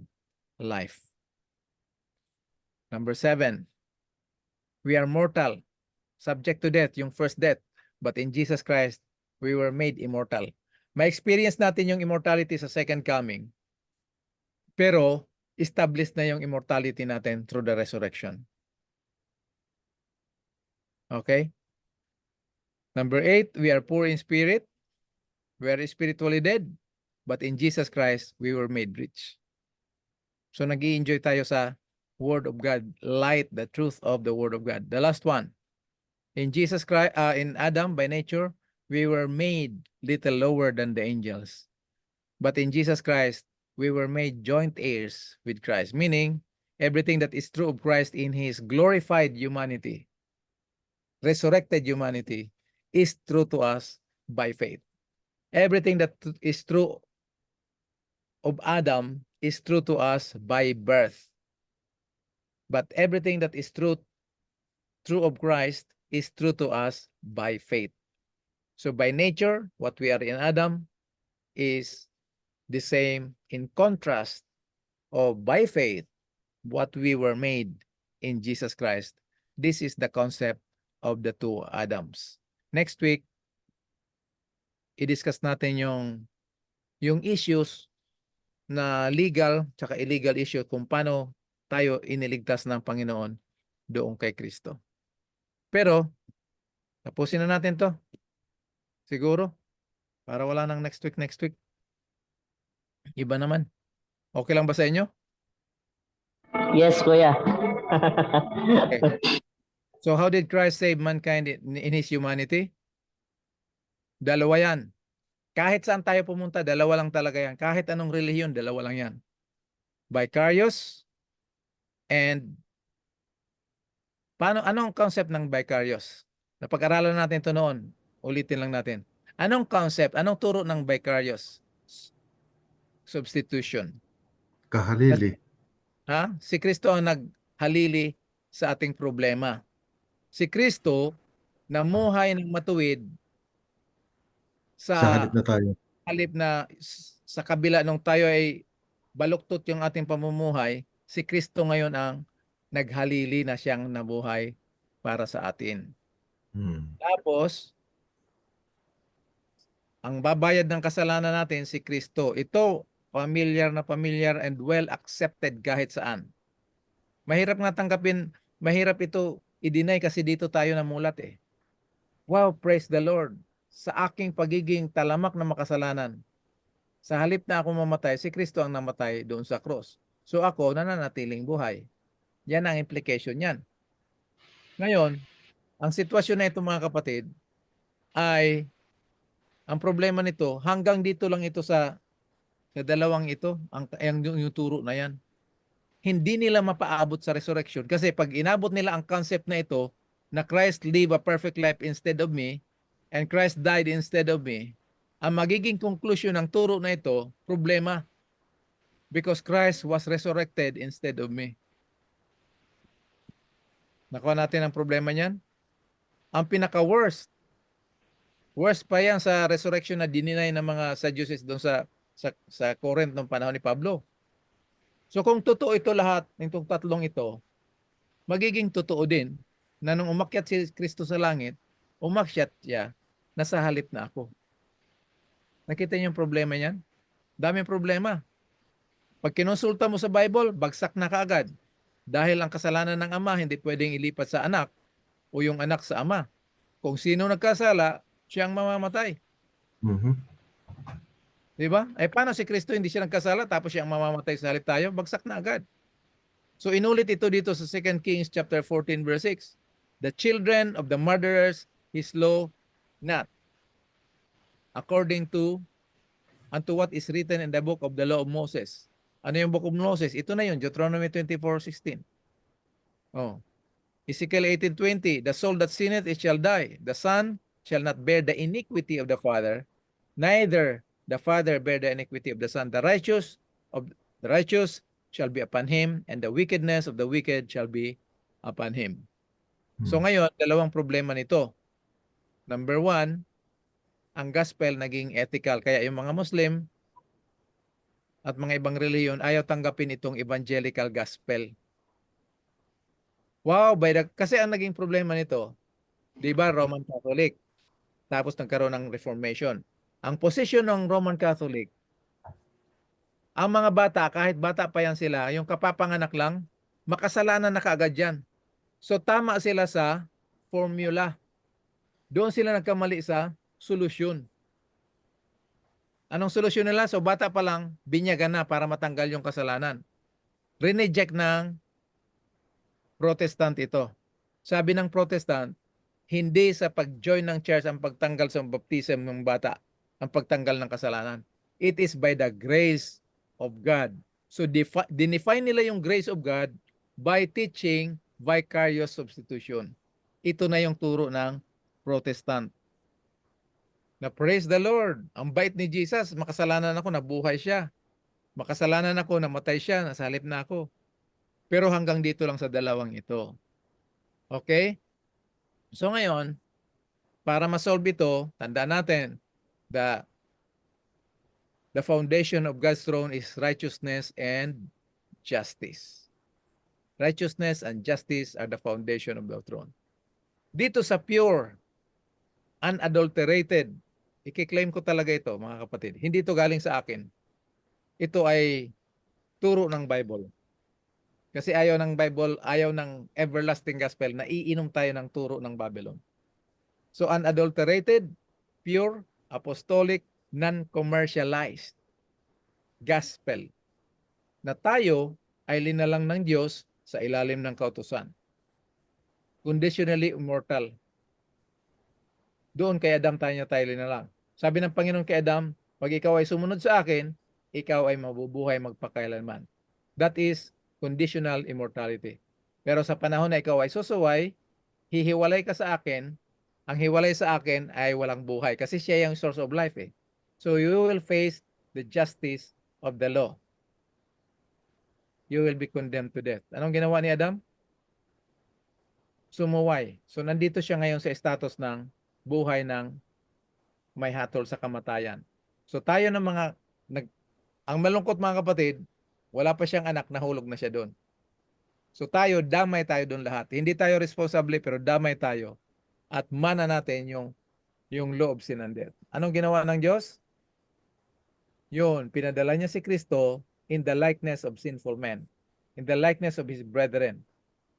life. Number 7, we are mortal, subject to death, yung first death. But in Jesus Christ, we were made immortal. Ma-experience natin yung immortality sa second coming. Pero, established na yung immortality natin through the resurrection. Okay? Number 8, we are poor in spirit. We are spiritually dead. But in Jesus Christ, we were made rich. So, nag-i-enjoy tayo sa Word of God, light, the truth of the Word of God. The last one, in Jesus Christ, in Adam, by nature, we were made little lower than the angels. But in Jesus Christ, we were made joint heirs with Christ. Meaning, everything that is true of Christ in His glorified humanity, resurrected humanity, is true to us by faith. Everything that is true of Adam is true to us by birth. But everything that is true of Christ is true to us by faith. So by nature, what we are in Adam is the same in contrast of by faith, what we were made in Jesus Christ. This is the concept of the two Adams. Next week, i-discuss natin yung issues na legal tsaka illegal issue kung paano tayo iniligtas ng Panginoon doon kay Kristo. Pero, tapusin na natin to. Siguro, para wala nang next week. Iba naman. Okay lang ba sa inyo? Yes, Kuya. Okay. So how did Christ save mankind in His humanity? Dalawa yan. Kahit saan tayo pumunta, dalawa lang talaga yan. Kahit anong relihiyon, dalawa lang yan. Vicarious and anong concept ng vicarious? Napag-aralan natin ito noon. Ulitin lang natin. Anong concept, anong turo ng vicarious? Substitution. Kahalili. Si Kristo ang naghalili sa ating problema. Si Kristo namuhay ng matuwid Sa halip na tayo. sa kabila nung tayo ay baluktot yung ating pamumuhay, si Kristo ngayon ang naghalili na siyang nabuhay para sa atin. Tapos, ang babayad ng kasalanan natin si Kristo. Ito, familiar and well accepted kahit saan. Mahirap nga tanggapin, mahirap ito i-deny kasi dito tayo namulat eh. Wow, praise the Lord. Sa aking pagiging talamak na makasalanan, sa halip na ako mamatay, si Kristo ang namatay doon sa cross. So ako, nananatiling buhay. Yan ang implication yan. Ngayon, ang sitwasyon na ito mga kapatid, ay ang problema nito, hanggang dito lang ito sa dalawang ito, yung turo na yan. hindi nila mapaabot sa resurrection. Kasi pag inabot nila ang concept na ito, na Christ live a perfect life instead of me, and Christ died instead of me, ang magiging conclusion ng turo na ito, problema. Because Christ was resurrected instead of me. Nakuha natin ang problema niyan? Ang pinaka-worst, worst pa yan sa resurrection na dininay ng mga Sadducees doon sa Corinth ng panahon ni Pablo. So kung totoo ito lahat, itong tatlong ito, magiging totoo din na nung umakyat si Kristo sa langit, umakyat siya, nasa halip na ako. Nakita niyo yung problema niyan? Daming problema. Pag kinonsulta mo sa Bible, bagsak na kaagad. Dahil ang kasalanan ng ama hindi pwedeng ilipat sa anak o yung anak sa ama. Kung sino nagkasala, siyang mamamatay. Mhm. Di ba? Eh paano si Kristo hindi siya nagkasala tapos siyang mamamatay sa halip tayo? Bagsak na agad. So inulit ito dito sa 2 Kings chapter 14 verse 6. The children of the murderers he slew not, according to unto what is written in the book of the law of Moses. Ano yung book of Moses? Ito na yun, Deuteronomy 24:16. Oh. Ezekiel 18:20, the soul that sinneth, it shall die. The son shall not bear the iniquity of the father, neither the father bear the iniquity of the son. The righteous shall be upon him, and the wickedness of the wicked shall be upon him. So ngayon, dalawang problema nito. Number one, ang gospel naging ethical. Kaya yung mga Muslim at mga ibang reliyon ayaw tanggapin itong evangelical gospel. Wow, kasi ang naging problema nito, di ba, Roman Catholic. Tapos nagkaroon ng Reformation. Ang posisyon ng Roman Catholic, ang mga bata, kahit bata pa yan sila, yung kapapanganak lang, makasalanan na kaagad yan. So tama sila sa formula. Doon sila nagkamali sa solusyon. Anong solusyon nila? So bata pa lang, binyagan na para matanggal yung kasalanan. Reneject ng Protestant ito. Sabi ng Protestant, hindi sa pag-join ng church ang pagtanggal sa baptism ng bata, ang pagtanggal ng kasalanan. It is by the grace of God. So dinefine nila yung grace of God by teaching vicarious substitution. Ito na yung turo ng Protestant. Na praise the Lord, ang bait ni Jesus, makasalanan ako, nabuhay siya. Makasalanan ako, namatay siya, nasa halip na ako. Pero hanggang dito lang sa dalawang ito. Okay? So ngayon, para ma-solve ito, tandaan natin, the foundation of God's throne is righteousness and justice. Righteousness and justice are the foundation of the throne. Dito sa pure, unadulterated, ikiklaim ko talaga ito, mga kapatid. Hindi ito galing sa akin. Ito ay turo ng Bible. Kasi ayaw ng Bible, ayaw ng everlasting gospel na iinom tayo ng turo ng Babylon. So unadulterated, pure, apostolic, non-commercialized gospel na tayo ay linalang ng Diyos sa ilalim ng kautusan. Conditionally immortal. Doon kay Adam tayo linalang. Sabi ng Panginoon kay Adam, pag ikaw ay sumunod sa akin, ikaw ay mabubuhay magpakailanman. That is conditional immortality. Pero sa panahon na ikaw ay susuway, hihiwalay ka sa akin, ang hiwalay sa akin ay walang buhay kasi siya yung source of life eh. So you will face the justice of the law. You will be condemned to death. Anong ginawa ni Adam? Sumuway. So nandito siya ngayon sa status ng buhay ng may hatol sa kamatayan. So tayo ng mga, ang malungkot mga kapatid, wala pa siyang anak, nahulog na siya doon. So tayo, damay tayo doon lahat. Hindi tayo responsable pero damay tayo. At mana natin yung law of sin and death. Anong ginawa ng Diyos? Yun, pinadala niya si Kristo in the likeness of sinful men. In the likeness of his brethren.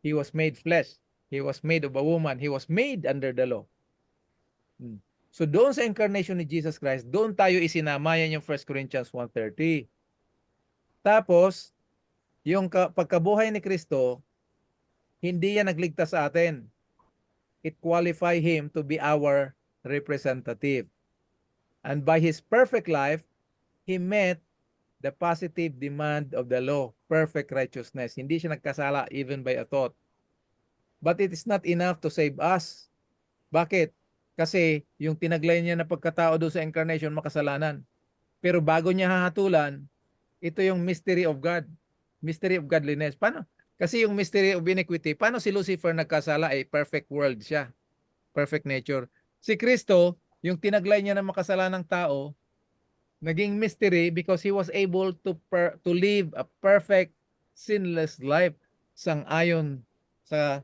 He was made flesh. He was made of a woman. He was made under the law. So doon sa incarnation ni Jesus Christ, doon tayo isinamayan yung 1 Corinthians 1:30. Tapos, yung pagkabuhay ni Kristo, hindi yan nagligtas sa atin. It qualified him to be our representative. And by his perfect life, he met the positive demand of the law, perfect righteousness. Hindi siya nagkasala even by a thought. But it is not enough to save us. Bakit? Kasi yung tinaglay niya na pagkatao doon sa incarnation, makasalanan. Pero bago niya hahatulan, ito yung mystery of God. Mystery of godliness. Paano? Kasi yung mystery of iniquity, paano si Lucifer nagkasala? Perfect world siya. Perfect nature. Si Kristo, yung tinaglay niya na makasalanang tao, naging mystery because he was able to live a perfect, sinless life sang-ayon sa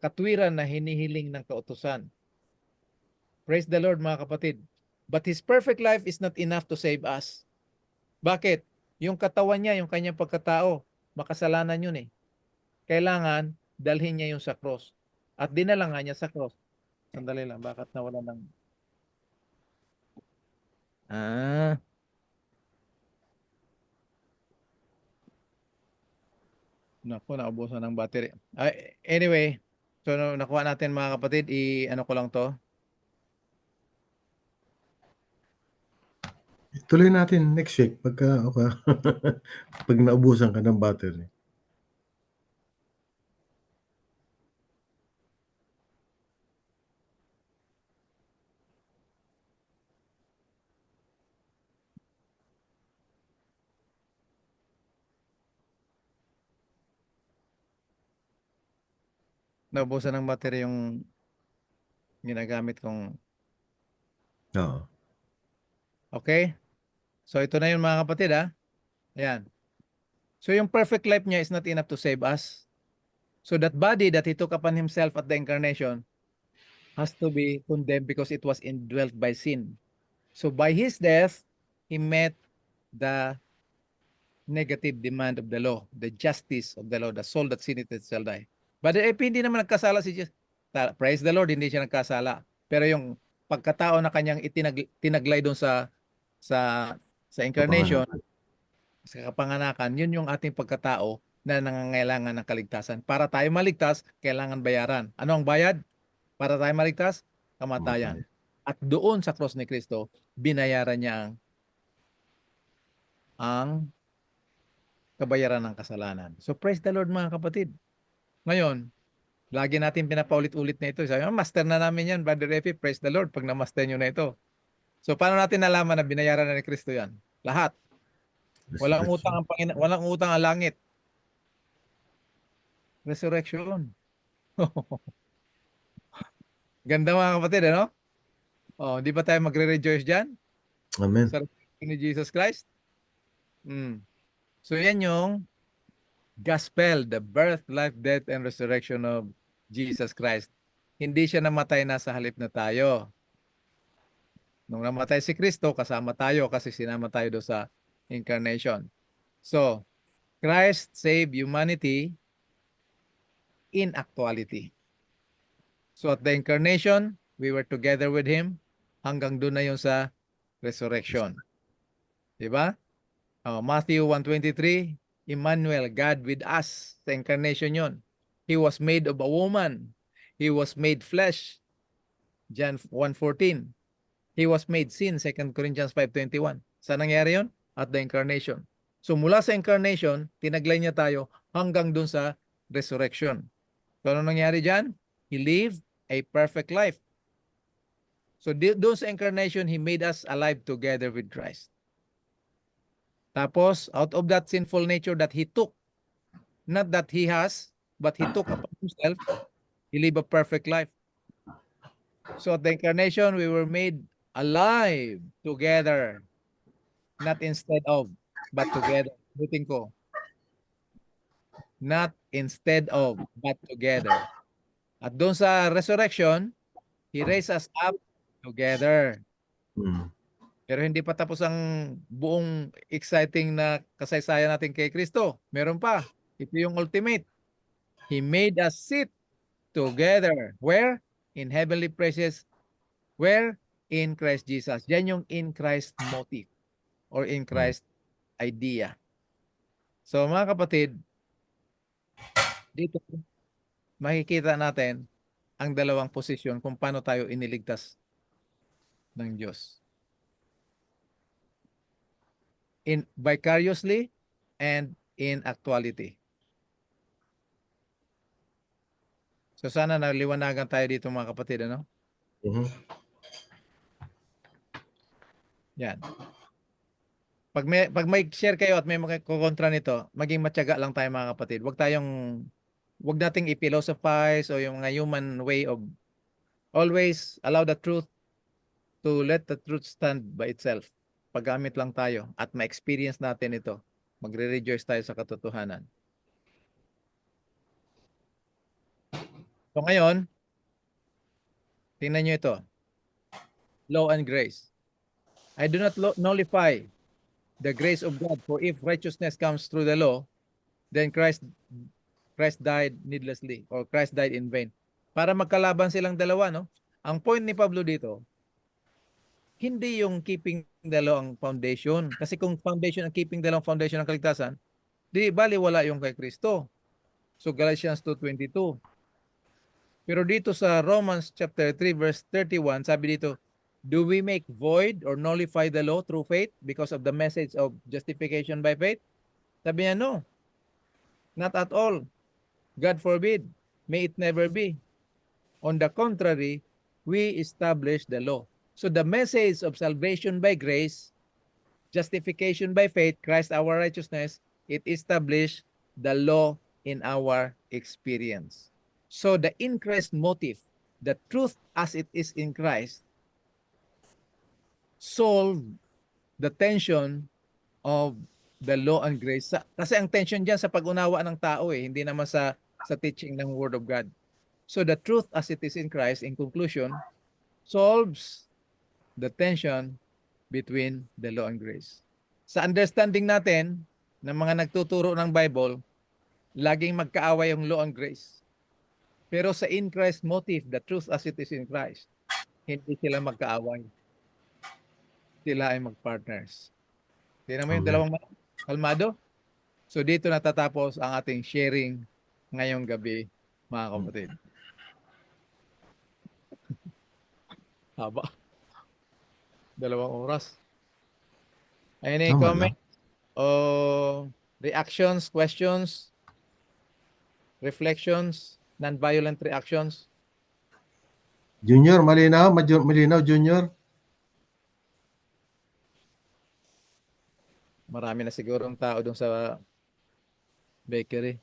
katwiran na hinihiling ng kautusan. Praise the Lord, mga kapatid. But his perfect life is not enough to save us. Bakit? Yung katawan niya, yung kanyang pagkatao, makasalanan yun eh. Kailangan dalhin niya yung sa cross. At dinala nga niya sa cross. Sandali lang, bakit nawala ng... Naku, naubusan ng battery. Anyway, so nakuha natin mga kapatid, ano ko lang to. Tuloy natin next week pagka pag naubusan ka ng battery. Naubusan ng battery yung ginagamit kong... Oo. Okay? So ito na yun mga kapatid ha. Ayan. So yung perfect life niya is not enough to save us. So that body that he took upon himself at the incarnation has to be condemned because it was indwelt by sin. So by his death, he met the negative demand of the law, the justice of the law, the soul that sinneth it shall die. But hindi naman nagkasala si Jesus. Praise the Lord, hindi siya nagkasala. Pero yung pagkatao na kanyang tinaglay doon sa incarnation, sa kapanganakan, yun yung ating pagkatao na nangangailangan ng kaligtasan. Para tayo maligtas, kailangan bayaran. Ano ang bayad? Para tayo maligtas, kamatayan. At doon sa cross ni Kristo, binayaran niya ang kabayaran ng kasalanan. So praise the Lord mga kapatid. Ngayon, lagi natin pinapaulit-ulit na ito. Sabi, master na namin yan, Brother Epi, praise the Lord pag na-master nyo na ito. So paano natin nalaman na binayaran na ni Kristo yan? Lahat. Walang utang ang walang utang ang langit. Resurrection. Ganda mga kapatid, ano? Oh, di ba tayo magre-rejoice diyan? Amen. Sa resurrection ni Jesus Christ? So yan yung gospel, the birth, life, death, and resurrection of Jesus Christ. Hindi siya namatay na sa halip na tayo. Nung namatay si Kristo, kasama tayo kasi sinama tayo doon sa incarnation. So, Christ saved humanity in actuality. So at the incarnation, we were together with Him hanggang doon na yung sa resurrection. Diba? Matthew 1:23, Emmanuel, God with us. Sa incarnation yun. He was made of a woman. He was made flesh. John 1:14. He was made sin. 2 Corinthians 5:21. Saan nangyari yun? At the incarnation. So mula sa incarnation, tinaglay niya tayo hanggang dun sa resurrection. So ano nangyari dyan? He lived a perfect life. So doon sa incarnation, He made us alive together with Christ. Tapos, out of that sinful nature that He took, not that He has, but He took upon Himself, He lived a perfect life. So at the incarnation, we were made alive together, not instead of, but together. Butin ko. Not instead of, but together. At doon sa resurrection, He raised us up together. Pero hindi pa tapos ang buong exciting na kasaysayan natin kay Kristo. Meron pa. Ito yung ultimate. He made us sit together. Where? In heavenly places. Where? In Christ Jesus. Yan yung in Christ motive or in Christ idea. So mga kapatid, dito makikita natin ang dalawang posisyon kung paano tayo iniligtas ng Diyos. in vicariously and in actuality. So sana naliwanagan tayo dito mga kapatid, ano? Mhm. Yan. Pag may share kayo at may kontra nito, maging matyaga lang tayo mga kapatid. Wag nating i-philosophize o yung mga human way of always allow the truth to let the truth stand by itself. Paggamit lang tayo at ma-experience natin ito. Magre-rejoice tayo sa katotohanan. So ngayon, tingnan nyo ito. Law and grace. I do not nullify the grace of God, for if righteousness comes through the law, then Christ died needlessly, or Christ died in vain. Para magkalaban silang dalawa, no? Ang point ni Pablo dito, hindi yung keeping the law ang foundation. Kasi kung foundation ang keeping the law ang foundation ng kaligtasan, di bali wala yung kay Kristo. So Galatians 2:22. Pero dito sa Romans chapter 3 verse 31, sabi dito, do we make void or nullify the law through faith because of the message of justification by faith? Sabi niya, no. Not at all. God forbid. May it never be. On the contrary, we establish the law. So the message of salvation by grace, justification by faith, Christ our righteousness, it established the law in our experience. So the in Christ motive, the truth as it is in Christ, solve the tension of the law and grace. Kasi ang tension dyan sa pag-unawa ng tao hindi naman sa teaching ng Word of God. So the truth as it is in Christ, in conclusion, solves the tension between the law and grace. Sa understanding natin ng mga nagtuturo ng Bible, laging magkaaway yung law and grace. Pero sa in Christ motive, the truth as it is in Christ, hindi sila magkaaway. Sila ay magpartners. Tingnan mo yung dalawang kalmado? So dito natatapos ang ating sharing ngayong gabi, mga kapatid. Haba. 2 oras. Any comment o reactions, questions, reflections, non-violent reactions? Junior, malinaw? Malinaw, Junior? Marami na siguro ang tao doon sa bakery.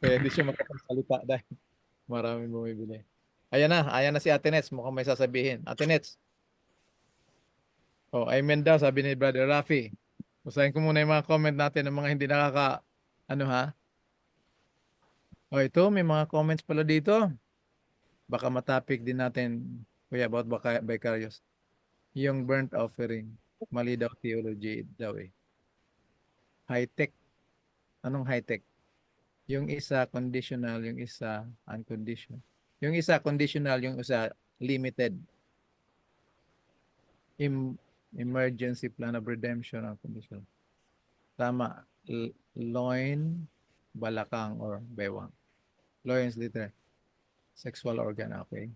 Kaya hindi siya makapagsalita dahil maraming bumibili. Ayan na si Ate Nets. Mukhang may sasabihin. Ate Nets. Oh, amen daw, sabi ni Brother Rafi. Basahin ko muna yung mga comment natin ng mga hindi Oh, ito, may mga comments pala dito. Baka matapik din natin, kuya, about vicarious. Yung burnt offering. Mali daw theology daw High-tech. Anong high-tech? Yung isa conditional, yung isa unconditional. Yung isa conditional, yung isa limited. Emergency plan of redemption ang conditional. Tama. Loin, balakang, or bewang. Loins liter. Sexual organ, okay.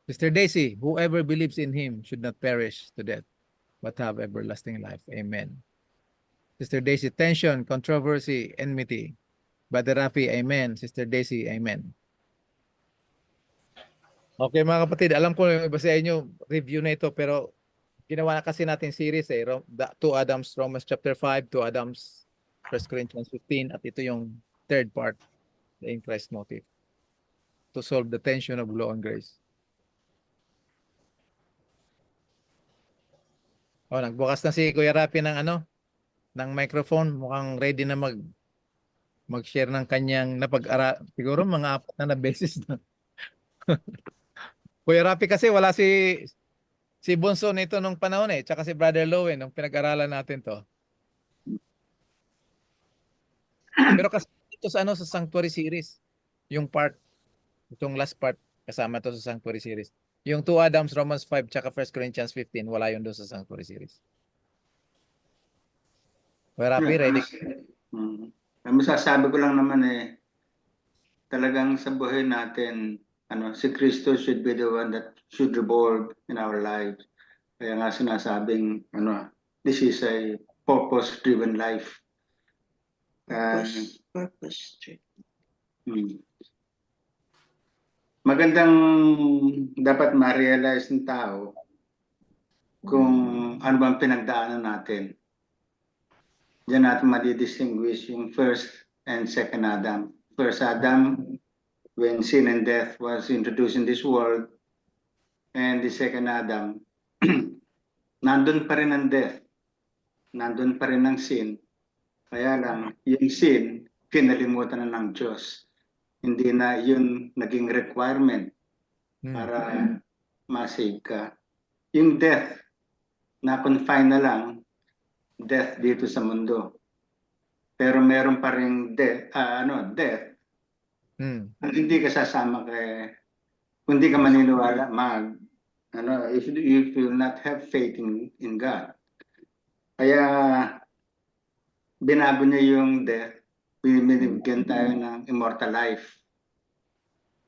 Sister Daisy, whoever believes in him should not perish to death, but have everlasting life. Amen. Sister Daisy, tension, controversy, enmity. Brother Rafi, amen. Sister Daisy, amen. Okay mga kapatid, alam ko iba sa inyo review na ito, pero ginawa na kasi natin series 2 Adams, Romans chapter 5, 2 Adams, 1 Corinthians 15, at ito yung third part, the in Christ motive, to solve the tension of law and grace. Oh, nagbukas na si Kuya Rafi ng microphone. Mukhang ready na mag-share ng kanyang siguro mga 4 na beses na. Kuya Rafi kasi wala si Bunso nito nung panahon tsaka si Brother Lowen nung pinag-aralan natin to. Pero kasi ito sa Sanctuary series, yung itong last part kasama to sa Sanctuary series. Yung 2 Adams, Romans 5, tsaka 1 Corinthians 15, wala yun doon sa Sanctuary series. Kuya Rafi, ready? Ang masasabi ko lang naman talagang sa buhay natin, si Kristo should be the one that should revolve in our lives. Kaya nga sinasabing, this is a purpose-driven life. Purpose driven. Hmm. Magandang dapat ma-realize ng tao kung ano bang pinagdaanan natin. Diyan natin madi-distinguish yung first and second Adam. First Adam, when sin and death was introduced in this world, and the second Adam, nandun pa rin ang death, nandun pa rin ang sin. Kaya lang, yung sin, kinalimutan na ng Diyos. Hindi na yun naging requirement para ma-save ka. Yung death, na-confine na lang, death dito sa mundo. Pero meron pa rin death, kung hindi ka sasama kung hindi ka maniniwala, if you will not have faith in God. Kaya, binago niya yung death, binibigyan tayo ng immortal life,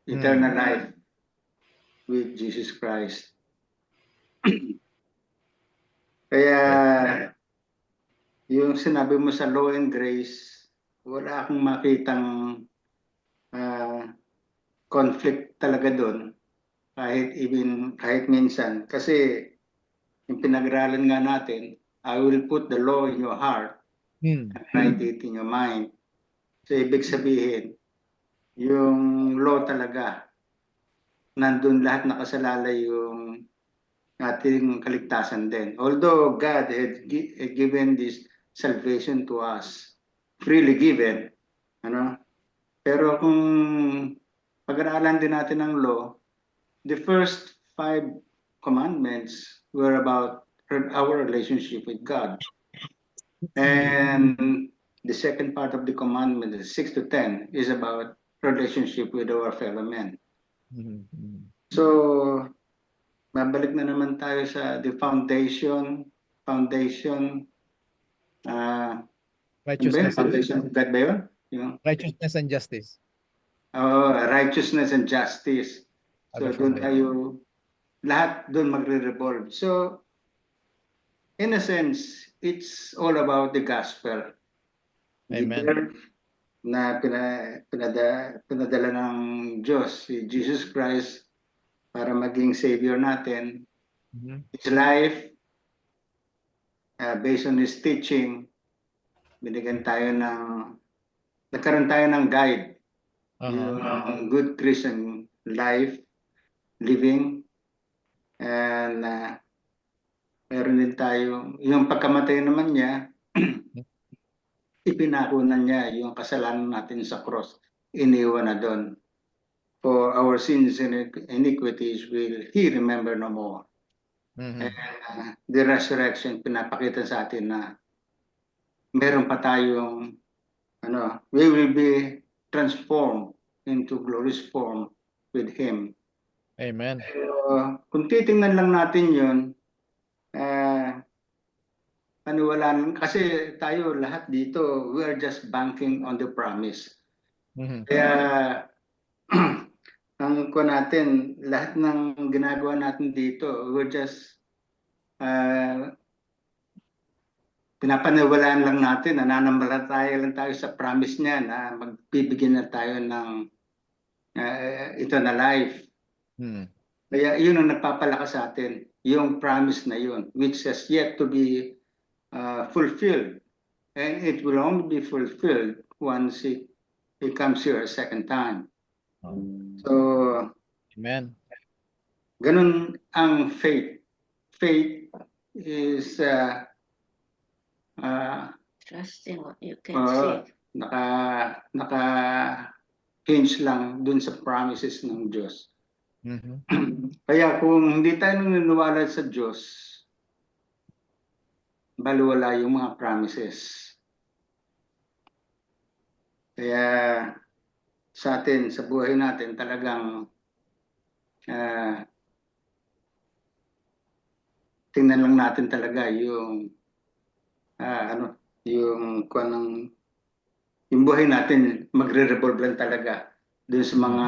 eternal life with Jesus Christ. Kaya, yung sinabi mo sa law and grace, wala akong makitang conflict talaga doon, kahit minsan. Kasi, yung pinag-aralan nga natin, I will put the law in your heart and write it in your mind. So, ibig sabihin, yung law talaga, nandun lahat nakasalalay yung ating kaligtasan din. Although God had given this salvation to us, freely given, pero kung pag-aralan din natin ang law, the first 5 commandments were about our relationship with God. And the second part of the commandment, the 6 to 10, is about relationship with our fellow men. So, babalik na naman tayo sa the foundation, Righteousness, foundation of God ba yun? righteousness and justice. Righteousness and justice. So, Other doon foundation. tayo, lahat doon magre-revolve. So, in a sense, it's all about the gospel. Amen. The birth na pinadala ng Diyos, si Jesus Christ, para maging Savior natin. His life, based on His teaching, nagkaroon tayo ng guide. Yung good Christian life, living, and meron din tayo, yung pagkamatay naman niya, ipinako na niya yung kasalanan natin sa cross, iniwan na doon. For our sins and iniquities will He remember no more. And the resurrection, pinapakita sa atin na meron pa tayong, we will be transformed into glorious form with Him. Amen. Kung titingnan lang natin yun, kasi tayo lahat dito, we are just banking on the promise. Kaya, ang natin, lahat ng ginagawa natin dito, we're just pinapaniwalaan lang natin, nananampalataya lang tayo sa promise niya na magbibigyan na tayo ng eternal life. Kaya yun ang nagpapalakas sa atin, yung promise na yun, which has yet to be fulfilled. And it will only be fulfilled once He comes here a second time. So, Amen. ganun ang faith. Faith is Trusting what you can see. naka-hinge lang dun sa promises ng Diyos. Kaya kung hindi tayo naniniwala sa Diyos, baliwala yung mga promises. Kaya sa atin, sa buhay natin, talagang tingnan lang natin talaga yung yung buhay natin magre-revolve lang talaga dun sa mga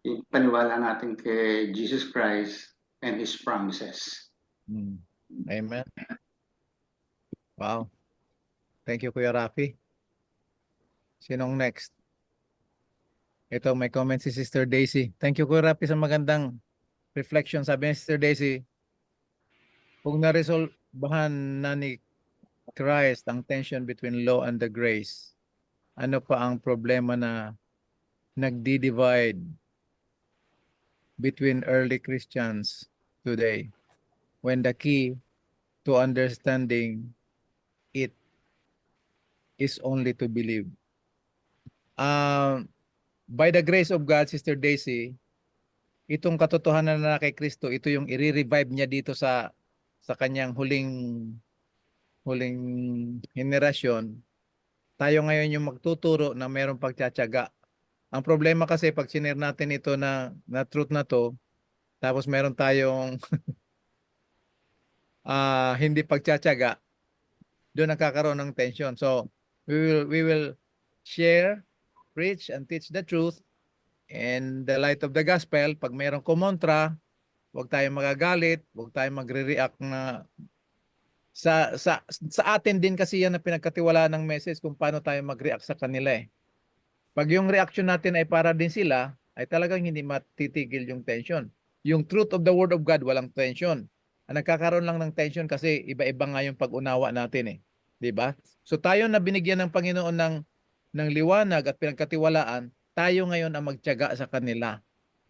ipaniwala natin kay Jesus Christ and His promises. Amen. Wow. Thank you, Kuya Rafi. Sinong next? Ito, may comment si Sister Daisy. Thank you, Kuya Rafi, sa magandang reflection. Sabi ni Sister Daisy, kung naresolbahan na ni Christ ang tension between law and the grace, ano pa ang problema na nagdi-divide between early Christians today when the key to understanding it is only to believe? By the grace of God, Sister Daisy, itong katotohanan na kay Kristo, ito yung i-revive niya dito sa kanyang huling henerasyon. Tayo ngayon yung magtuturo na mayroong pagtsatsaga. Ang problema kasi pag sinare natin ito na truth na to, tapos meron tayong hindi pagtsatsaga, doon nakakaroon ng tension. So we will share, preach, and teach the truth in the light of the gospel. Pag mayroong kumontra, huwag tayong magagalit, huwag tayong magre-react na sa atin din kasi yan na pinagkatiwalaan ng message kung paano tayo mag-react sa kanila eh. Pag yung reaction natin ay para din sila, ay talagang hindi matitigil yung tension. Yung truth of the word of God, walang tension. Ang nagkakaroon lang ng tension kasi iba-iba nga yung pag-unawa natin eh. 'Di ba? So tayo na binigyan ng Panginoon ng liwanag at pinagkatiwalaan, tayo ngayon ang magtiyaga sa kanila.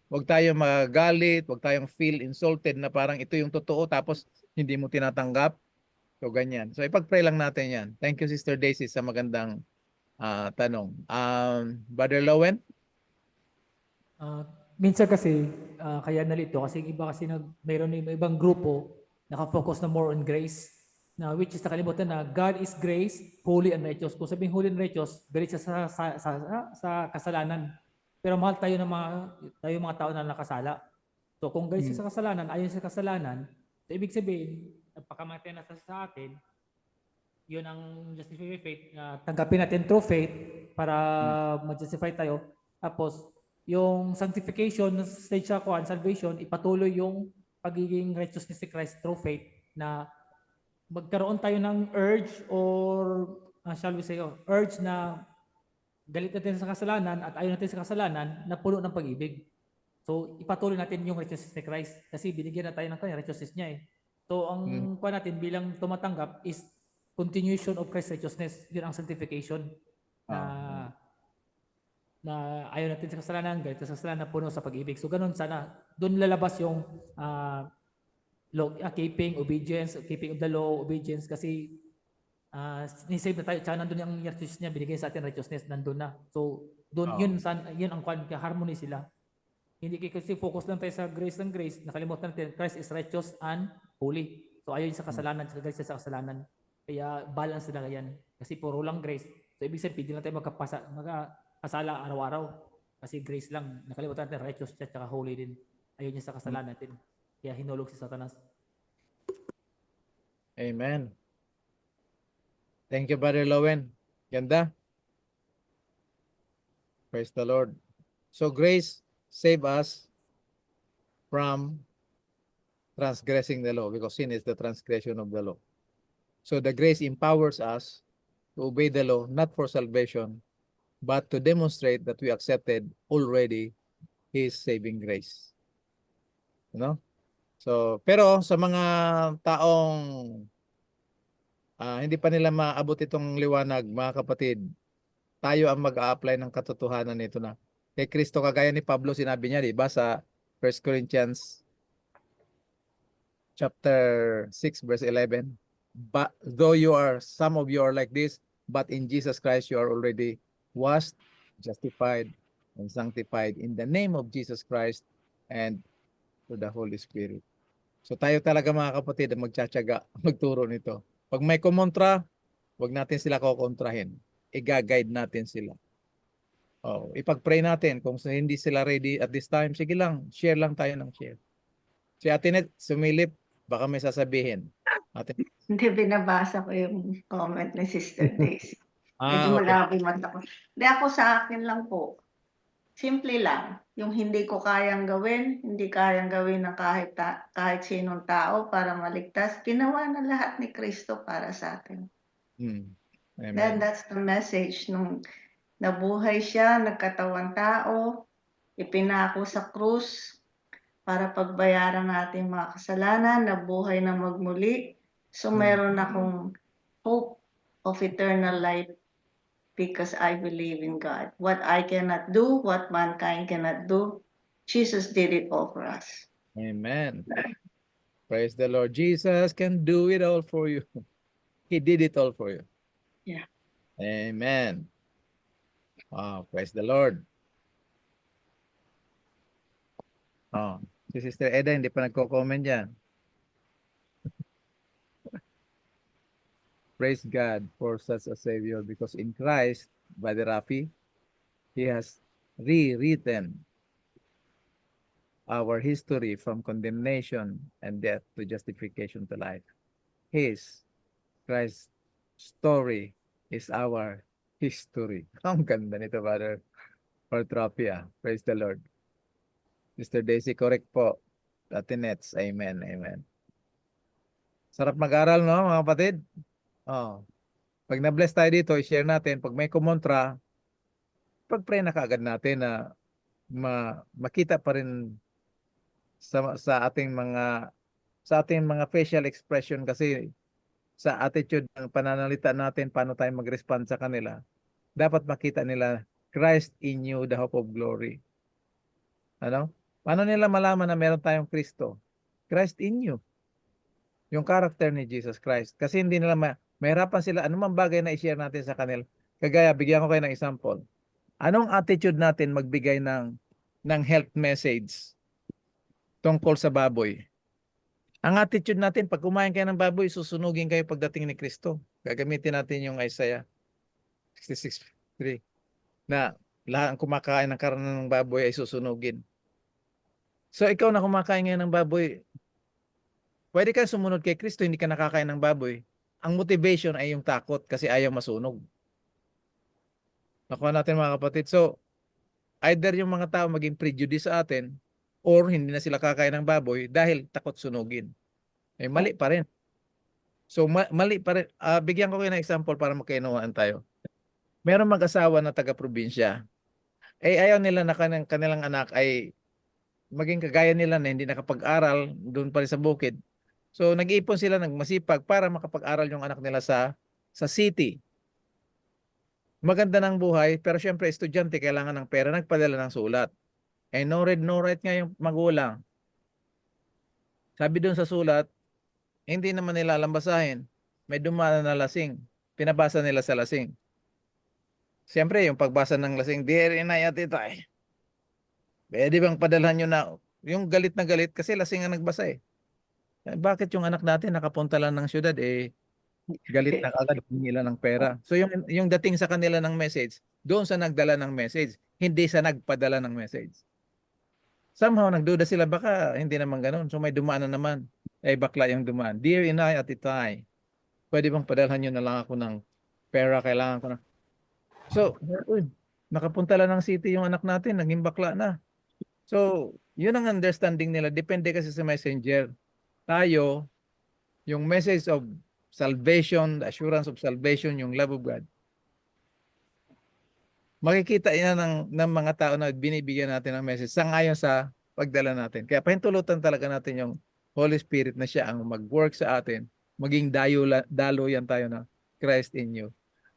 Huwag tayong magagalit, huwag tayong feel insulted na parang ito yung totoo tapos hindi mo tinatanggap. So ganyan. So ipag-pray lang natin yan. Thank you, Sister Daisy, sa magandang tanong. Brother Lowen? Minsan kasi, kaya nalito kasi yung iba kasi mayroon yung ibang grupo nakafocus na more on grace, na which is nakalimutan na God is grace, holy and righteous. Kung sabihin holy and righteous, galit siya sa kasalanan. Pero mahal tayo mga tao na nakasala. So kung galit siya sa kasalanan, ayon sa kasalanan, so ibig sabihin, napakamatay na sa atin, yun ang justify faith, tanggapin natin through faith para ma-justify tayo. Tapos, yung sanctification, stage sa salvation, ipatuloy yung pagiging righteousness ni Christ through faith, na magkaroon tayo ng urge or shall we say, urge na galit natin sa kasalanan at ayaw natin sa kasalanan na puno ng pag-ibig. So, ipatuloy natin yung righteousness ni Christ kasi binigyan na tayo ng kanya righteousness niya eh. So, ang kuha natin bilang tumatanggap is continuation of Christ's righteousness. Yun ang sanctification na ayaw natin sa kasalanan, galit sa kasalanan, puno sa pag-ibig. So, ganun sana. Doon lalabas yung keeping of the law, obedience, kasi ni-save na tayo. Tsaka nandun yung righteousness niya, binigay sa atin righteousness, nandun na. So, doon, yun ang harmony sila. Hindi kasi focus lang tayo sa grace ng grace. Nakalimutan natin, Christ is righteous and holy. So, ayaw sa kasalanan, galit sa kasalanan. Kaya balance na yan. Kasi puro lang grace. So, ibig sabihin, hindi lang tayo magkasala araw-araw. Kasi grace lang. Nakalimutan natin, righteous at saka holy din. Ayaw niya sa kasalanan natin. Kaya hinulog si Satanas. Amen. Thank you, Brother Lowen. Ganda. Praise the Lord. So grace save us from transgressing the law because sin is the transgression of the law. So the grace empowers us to obey the law, not for salvation, but to demonstrate that we accepted already His saving grace. You know? So, pero sa mga taong hindi pa nila maabot itong liwanag, mga kapatid, tayo ang mag-a-apply ng katotohanan nito na kay Kristo, kagaya ni Pablo, sinabi niya, di ba, sa 1 Corinthians chapter 6 verse 11, but though some of you are like this, but in Jesus Christ you are already washed, justified, and sanctified in the name of Jesus Christ and to the Holy Spirit. So tayo talaga, mga kapatid, ang magtsatsaga, magturo nito. Pag may kumontra, wag natin sila kukontrahin. I-guide natin sila. Ipag-pray natin. Kung hindi sila ready at this time, sige lang, share lang tayo ng share. Si Ate Net, sumilip, baka may sasabihin. Hindi, binabasa ko yung comment ni Sister Daisy. Medyo Okay. malaki mata ko. Hindi, ako sa akin lang po. Simple lang, yung hindi ko kayang gawin, hindi kayang gawin ng kahit sinong tao para maligtas, ginawa na lahat ni Kristo para sa atin. Mm. Then Amen. that's the message nung nabuhay siya, nagkatawang tao, ipinako sa krus para pagbayaran natin mga kasalanan, nabuhay na magmuli. So meron akong hope of eternal life because I believe in God. What I cannot do, what mankind cannot do, Jesus did it all for us. Amen. Praise the Lord. Jesus can do it all for you. He did it all for you. Yeah. Amen. Wow, praise the Lord. Oh, si Sister Eda hindi pa nagko-comment dyan. Praise God for such a Savior because in Christ, Brother Rafi, He has rewritten our history from condemnation and death to justification to life. His, Christ's story is our history. Ang ganda nito, Brother Ortropia. Praise the Lord. Mr. Daisy, correct po. Latinets. Amen. Amen. Sarap mag-aral, no, mga kapatid? Oh. Pag na-bless tayo dito, i-share natin. Pag may kumontra, pag-pray na kaagad natin na makita pa rin sa ating mga facial expression kasi sa attitude ng pananalita natin, paano tayo mag-respond sa kanila, dapat makita nila Christ in you, the hope of glory. Ano? Paano nila malaman na meron tayong Kristo? Christ in you. Yung character ni Jesus Christ. Kasi hindi nila mahirapan sila anumang bagay na i-share natin sa kanila. Kagaya, bigyan ko kayo ng example. Anong attitude natin magbigay ng health message tungkol sa baboy? Ang attitude natin, pag kumain kayo ng baboy, susunugin kayo pagdating ni Kristo. Gagamitin natin yung Isaiah 66:3 na lahat ang kumakain ng karne ng baboy ay susunugin. So ikaw na kumakain ngayon ng baboy, pwede ka sumunod kay Kristo, hindi ka nakakain ng baboy. Ang motivation ay yung takot kasi ayaw masunog. Nakuha natin mga kapatid. So, either yung mga tao maging prejudice sa atin or hindi na sila kakain ng baboy dahil takot sunugin. Eh, mali pa rin. So, mali pa rin. Bigyan ko kayo ng example para magkainawaan tayo. Merong mag-asawa na taga-probinsya. Eh, ayaw nila na kanilang anak ay maging kagaya nila na hindi nakapag-aral doon pa rin sa bukid. So, nag-iipon sila ng masipag para makapag-aral yung anak nila sa city. Maganda ng buhay, pero syempre estudyante kailangan ng pera, nagpadala ng sulat. Eh no read, no write nga yung magulang. Sabi doon sa sulat, hindi naman nila alam basahin. May dumaan na lasing. Pinabasa nila sa lasing. Siyempre, yung pagbasa ng lasing, dear inay at itay, pwede bang padalhan nyo na, yung galit na galit, kasi lasing ang nagbasa eh. Bakit yung anak natin nakapunta lang ng syudad eh, galit na agad nila ng pera. So yung dating sa kanila ng message, doon sa nagdala ng message, hindi sa nagpadala ng message. Somehow nagduda sila baka hindi naman ganoon. So may dumaan na naman. Eh bakla yung dumaan. Dear inay at itay, pwede bang padalhan nyo na lang ako ng pera, kailangan ko na. So, nakapunta lang ng city yung anak natin, naging bakla na. So, yun ang understanding nila. Depende kasi sa messenger. Tayo, yung message of salvation, the assurance of salvation, yung love of God, makikita yan ng mga tao na binibigyan natin ng message sangayon sa pagdala natin. Kaya pahintulutan talaga natin yung Holy Spirit na siya ang mag-work sa atin, maging daluyan tayo na Christ in you,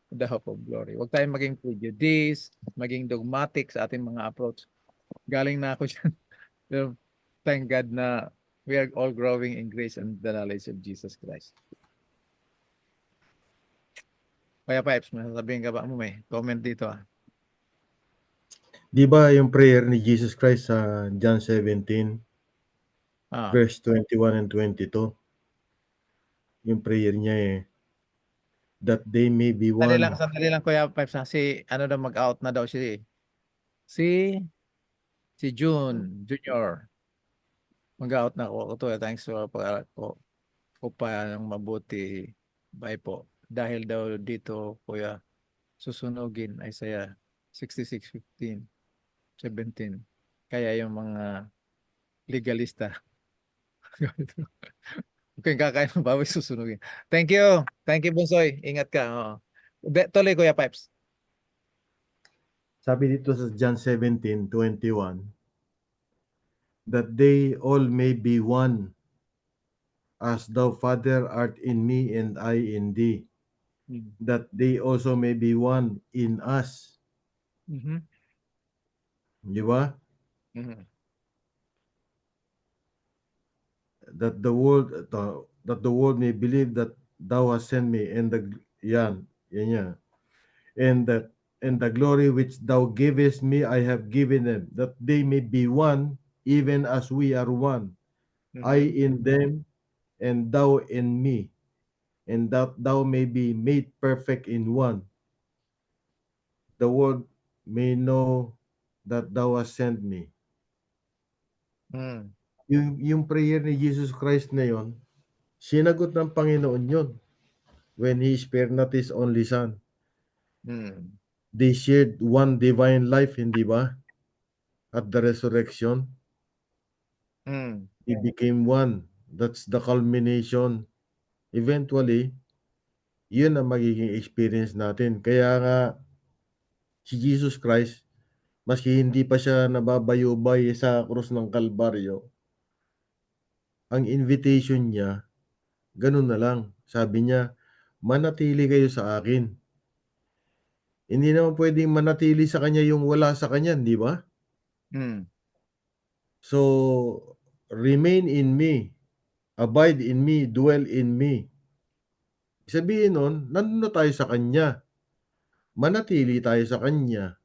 the hope of glory. Huwag tayong maging prejudice, maging dogmatic sa ating mga approach. Galing na ako dyan. Thank God na we are all growing in grace and the knowledge of Jesus Christ. Kaya Pipes, masasabihin ka ba mo may comment dito Di ba yung prayer ni Jesus Christ sa John 17, verse 21 and 22? Yung prayer niya that they may be one. Sandali lang Kuya Pipes si ano daw mag-out na daw si June Junior. Mag-out na ako. Thanks for pag-aral ko. Pa ng mabuti. Bye po. Dahil daw dito, Kuya, susunugin Isaiah 66:15. 17. Kaya yung mga legalista. Kung kakain ng baboy, susunugin. Thank you. Thank you, Bunsoy. Ingat ka. Oo. Tuloy, Kuya Pipes. Sabi dito sa John 17:21, that they all may be one, as thou, Father, art in me and I in thee, Mm. that they also may be one in us. Mhm. Di ba? Mhm. That the world may believe that thou hast sent me, and yan. And the glory which thou givest me I have given them, that they may be one, even as we are one. I Mhm. in them, and thou in me, and that thou may be made perfect in one. The world may know that thou hast sent me. Mm. Yung prayer ni Jesus Christ na yon, sinagot ng Panginoon yon when He spared not His only Son. Mm. They shared one divine life, hindi ba? At the resurrection, Mm. He became one. That's the culmination. Eventually, yun ang magiging experience natin. Kaya nga, si Jesus Christ, maski hindi pa siya nababayubay sa krus ng Kalbaryo, ang invitation niya, ganun na lang. Sabi niya, manatili kayo sa akin. Hindi naman pwedeng manatili sa kanya yung wala sa kanya, di ba? Mm. So, remain in me, abide in me, dwell in me. Sabihin nun, nandun na tayo sa kanya. Manatili tayo sa kanya.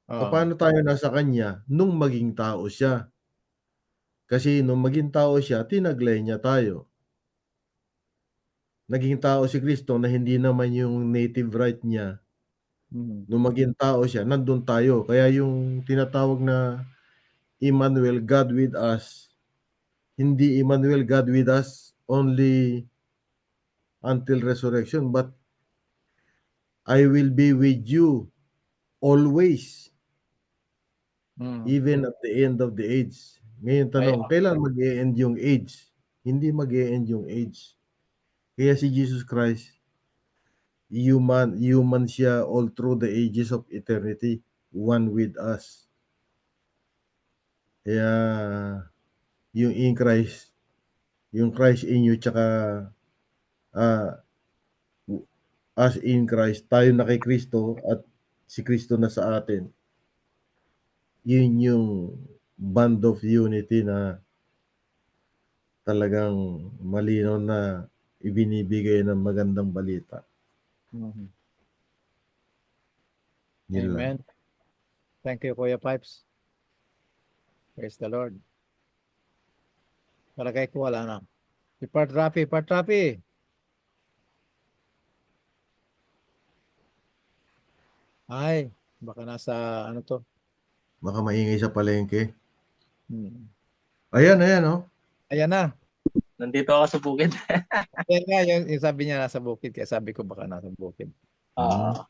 Oo. Paano tayo nasa kanya? Nung maging tao siya. Kasi nung maging tao siya, tinaglay niya tayo. Naging tao si Kristo na hindi naman yung native right niya. Mm. Nung maging tao siya, nandun tayo. Kaya yung tinatawag na Emmanuel, God with us, hindi Emmanuel, God with us only until resurrection, but I will be with you always, Mm. even at the end of the age. Ngayon tanong, Kaya, kailan mag-e-end yung age? Hindi mag-e-end yung age. Kaya si Jesus Christ, human siya all through the ages of eternity, one with us. Kaya yung in Christ, yung Christ in you, tsaka uh, as in Christ, tayo na kay Kristo at si Kristo na sa atin. Yun yung bond of unity na talagang malinaw na ibinibigay ng magandang balita. Mhm. Yun lang. Amen. Thank you, Kuya Pipes. Praise the Lord. Palagay ko wala na. Si Part Rapi. Ay, baka nasa ano to. Baka maingay sa palengke. Hmm. Ayan, oh. Ayan na. Nandito ako sa bukid. Ayan nga, yung sabi niya nasa bukid. Kaya sabi ko baka nasa bukid. Ah,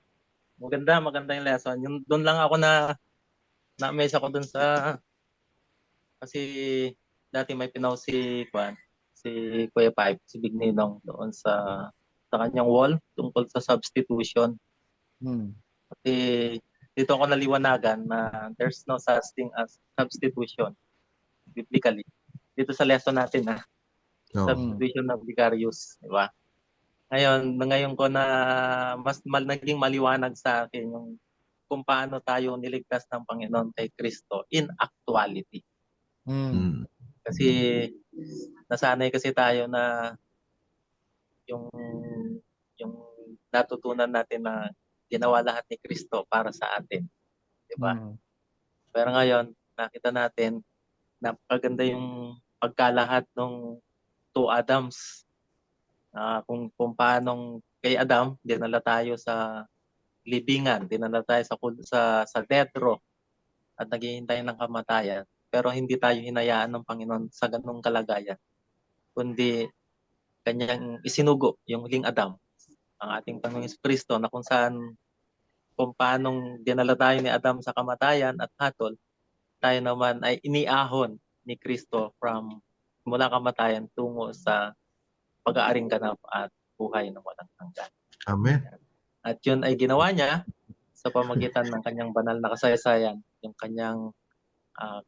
maganda yung lesson. Yung doon lang ako na-amaze ako doon sa kasi dati may pinaw si Kuya Pipe, si Big Ninong doon sa kanyang wall tungkol sa substitution. Hmm. Kasi dito ako naliwanagan na there's no such thing as substitution biblically. Dito sa lesson natin Oh. substitution of vicarious, di ba? Ngayon ko na naging maliwanag sa akin yung kung paano tayo niligtas ng Panginoon kay Kristo in actuality. Hmm. Kasi nasanay kasi tayo na yung yung natutunan natin na ginawa lahat ni Kristo para sa atin, di ba? Hmm. Pero ngayon, nakita natin napakaganda yung pagkalahat ng two Adams. Kung paanong kay Adam, dinala tayo sa libingan, dinala tayo sa death row at naghihintay ng kamatayan. Pero hindi tayo hinayaan ng Panginoon sa ganung kalagayan, kundi kanyang isinugo yung huling Adam, ang ating Panginoong Kristo, na kung saan kung paanong dinala tayo ni Adam sa kamatayan at hatol, tayo naman ay iniahon ni Kristo mula kamatayan tungo sa pag-aaring ganap at buhay na walang hanggan. Amen. At yun ay ginawa niya sa pamagitan ng kanyang banal na kasaysayan, yung kanyang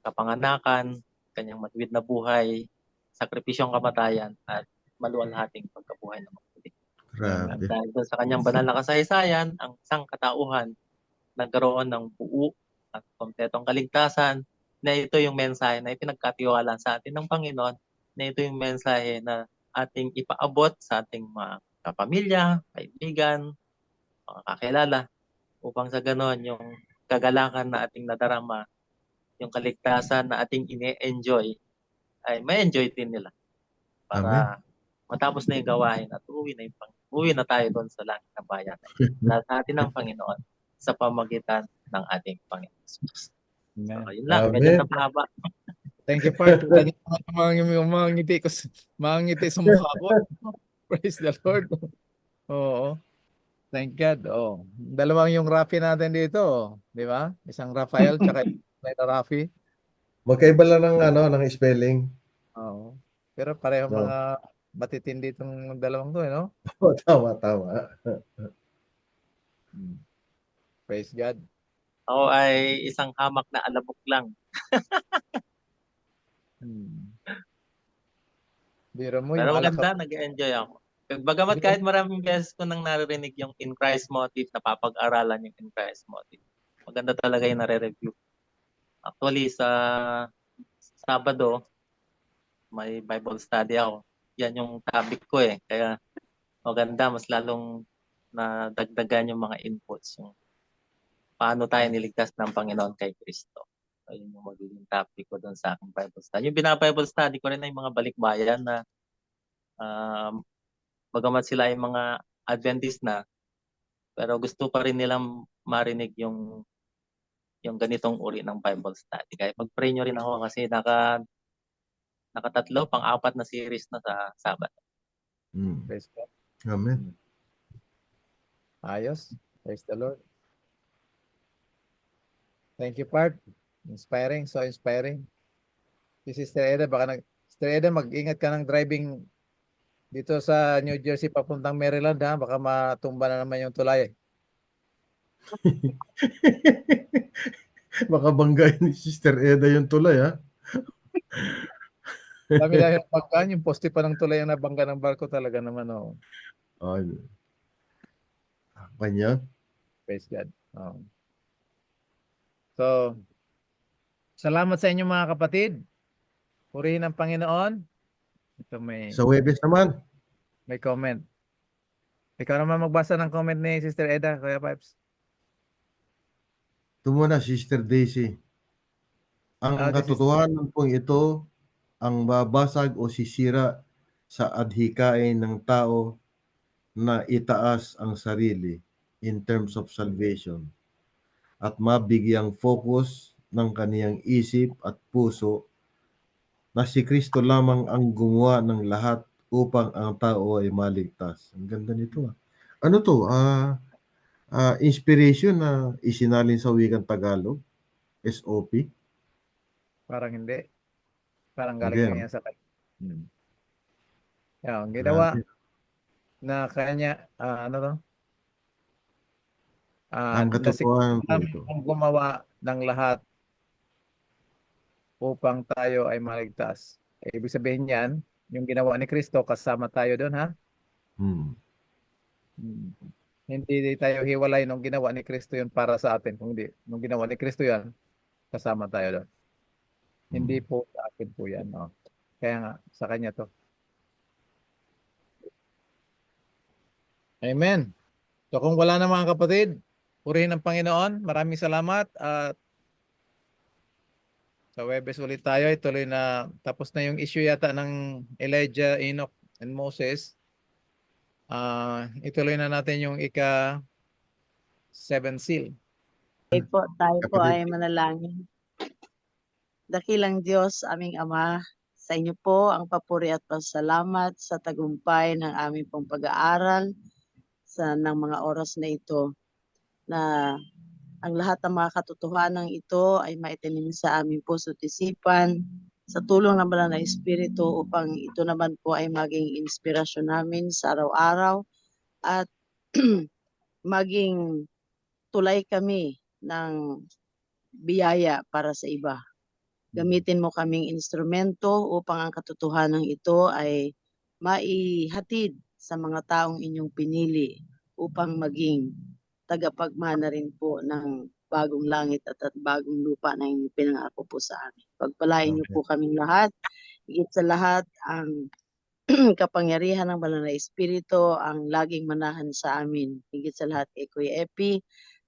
kapanganakan, kanyang matuwid na buhay, sakripisyong kamatayan, at maluwalhating pagkabuhay na magpuli. At Grabe. dahil doon sa kanyang banal na kasaysayan, ang isang katauhan nagkaroon ng buo at kompletong kaligtasan, na ito yung mensahe na ipinagkatiwala sa atin ng Panginoon, na ito yung mensahe na ating ipaabot sa ating mga kapamilya, kaibigan, mga kakilala, upang sa ganon yung kagalakan na ating nadarama, yung kaligtasan na ating ine-enjoy, ay ma-enjoy din nila. Amen. Para matapos na yung gawain at uwi na tayo doon sa langit na bayan. Lahat natin ng Panginoon sa pamagitan ng ating Panginoon Jesus. So, Amen. yun lang. Amen. Medyo napahaba. Thank you, Part. Mga ngiti sa mukha ko. Praise the Lord. Oo. Thank God. Oh. Dalawang yung Rafi natin dito, di ba? Isang Rafael tsaka isang Rafi. Magkaiba lang ng spelling. Oo. Pero pareho No. mga matitindi itong dalawang to, no? Tama. Praise God. Ako ay isang hamak na alabok lang. Biro mo, Pero yung alak maganda, nag-enjoy ako. Bagamat kahit maraming beses ko nang naririnig yung in Christ motive, napapag-aralan yung in Christ motive. Maganda talaga yung nare-review. Actually, sa Sabado, may Bible study ako. Yan yung topic ko eh. Kaya maganda, mas lalong nadagdagan yung mga inputs. Yung paano tayo niligtas ng Panginoon kay Kristo. So, yun yung magiging topic ko doon sa aking Bible study. Yung Bible study ko rin ay mga balikbayan na bagamat sila ay mga Adventist na, pero gusto pa rin nilang marinig yung ganitong uri ng Bible study. Kaya pag-pray nyo rin ako kasi nakatatlo, pang-apat na series na sa Sabbath. Praise God. Amen. Ayos. Praise the Lord. Thank you, Part. Inspiring, so inspiring. Si Sister Eda, Sister Eda, mag-ingat ka ng driving dito sa New Jersey papuntang Maryland, ha? Baka matumba na naman yung tulay. Baka banggain ni Sister Eda yung tulay, ha? Dami-dami ng pagkaan, yung poste pa ng tulay ang nabangga ng barko talaga naman, oh. Ay. Kanya? Praise God. Oh. So, salamat sa inyo mga kapatid. Purihin ang Panginoon. Ito Sa Webes naman. may comment. Ikaw naman magbasa ng comment ni Sister Eda, Kuya Pipes. Ito muna, Sister Daisy. Ang This is katotohanan pong ito ang babasag o sisira sa adhikain ng tao na itaas ang sarili in terms of salvation at mabigyang focus ng kaniyang isip at puso na si Kristo lamang ang gumawa ng lahat upang ang tao ay maligtas. Ang ganda nito. Ano to? Inspiration na isinalin sa wikang Tagalog? SOP? parang hindi. Parang galing Hindi. lang yan sa kanya. Ang ginawa Grabe. na kanya, ano to? Ang Na si katotohanan po ito. ang gumawa ng lahat upang tayo ay maligtas. Ibig sabihin niyan, yung ginawa ni Kristo, kasama tayo doon, ha? Hindi tayo hiwalay nung ginawa ni Kristo yun para sa atin. Kung hindi, nung ginawa ni Kristo yan, kasama tayo doon. Hindi po sa atin po yan. No? Kaya nga, sa kanya to. Amen. So kung wala na mga kapatid, purihin ang Panginoon. Maraming salamat. At sa Webes ulit tayo. Ituloy na, tapos na yung issue yata ng Elijah, Enoch, and Moses. Ituloy na natin yung ika-7 seal. Tayo po Kapatid. ay manalangin. Dakilang Diyos, aming Ama, sa inyo po ang papuri at pasalamat sa tagumpay ng aming pong pag-aaral ng mga oras na ito. na ang lahat ng mga katotohanan ito ay maitanim sa aming puso at isipan sa tulong ng Banal na Espiritu upang ito naman po ay maging inspirasyon namin sa araw-araw at maging tulay kami ng biyaya para sa iba. Gamitin mo kaming instrumento upang ang katotohanan ito ay maihatid sa mga taong inyong pinili upang maging tagapagmana rin po ng bagong langit at bagong lupa na inyong pinangako po sa amin. Pagpalain niyo po kaming lahat, higit sa lahat ang kapangyarihan ng Banal na Espiritu ang laging manahan sa amin. Higit sa lahat kay Kuya Epi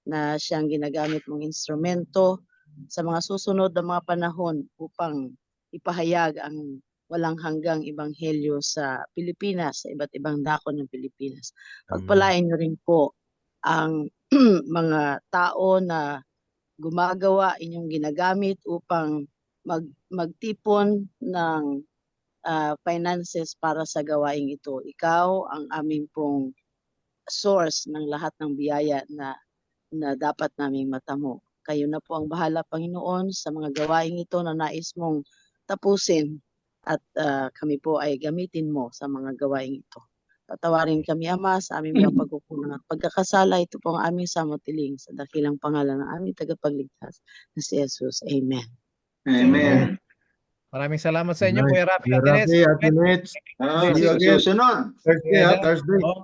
na siyang ginagamit mong instrumento sa mga susunod na mga panahon upang ipahayag ang walang hanggang ebanghelyo sa Pilipinas, sa iba't ibang dako ng Pilipinas. Pagpalain niyo rin po ang mga tao na gumagawa, inyong ginagamit upang magtipon ng finances para sa gawaing ito. Ikaw ang aming pong source ng lahat ng biyaya na dapat naming matamo. Kayo na po ang bahala, Panginoon, sa mga gawaing ito na nais mong tapusin at kami po ay gamitin mo sa mga gawaing ito. Patawarin kami, Ama, sa aming mga pagkukulang at pagkakasala. Ito po ang aming samutiling sa dakilang pangalan ng aming tagapagligtas na si Jesus. Amen. Amen. Maraming salamat sa inyo, Nice. Kuya Rafi Kuya Martinez. Rafi, Ate Nets. Ah, See you again. susunod. Thursday, Thursday. Oh.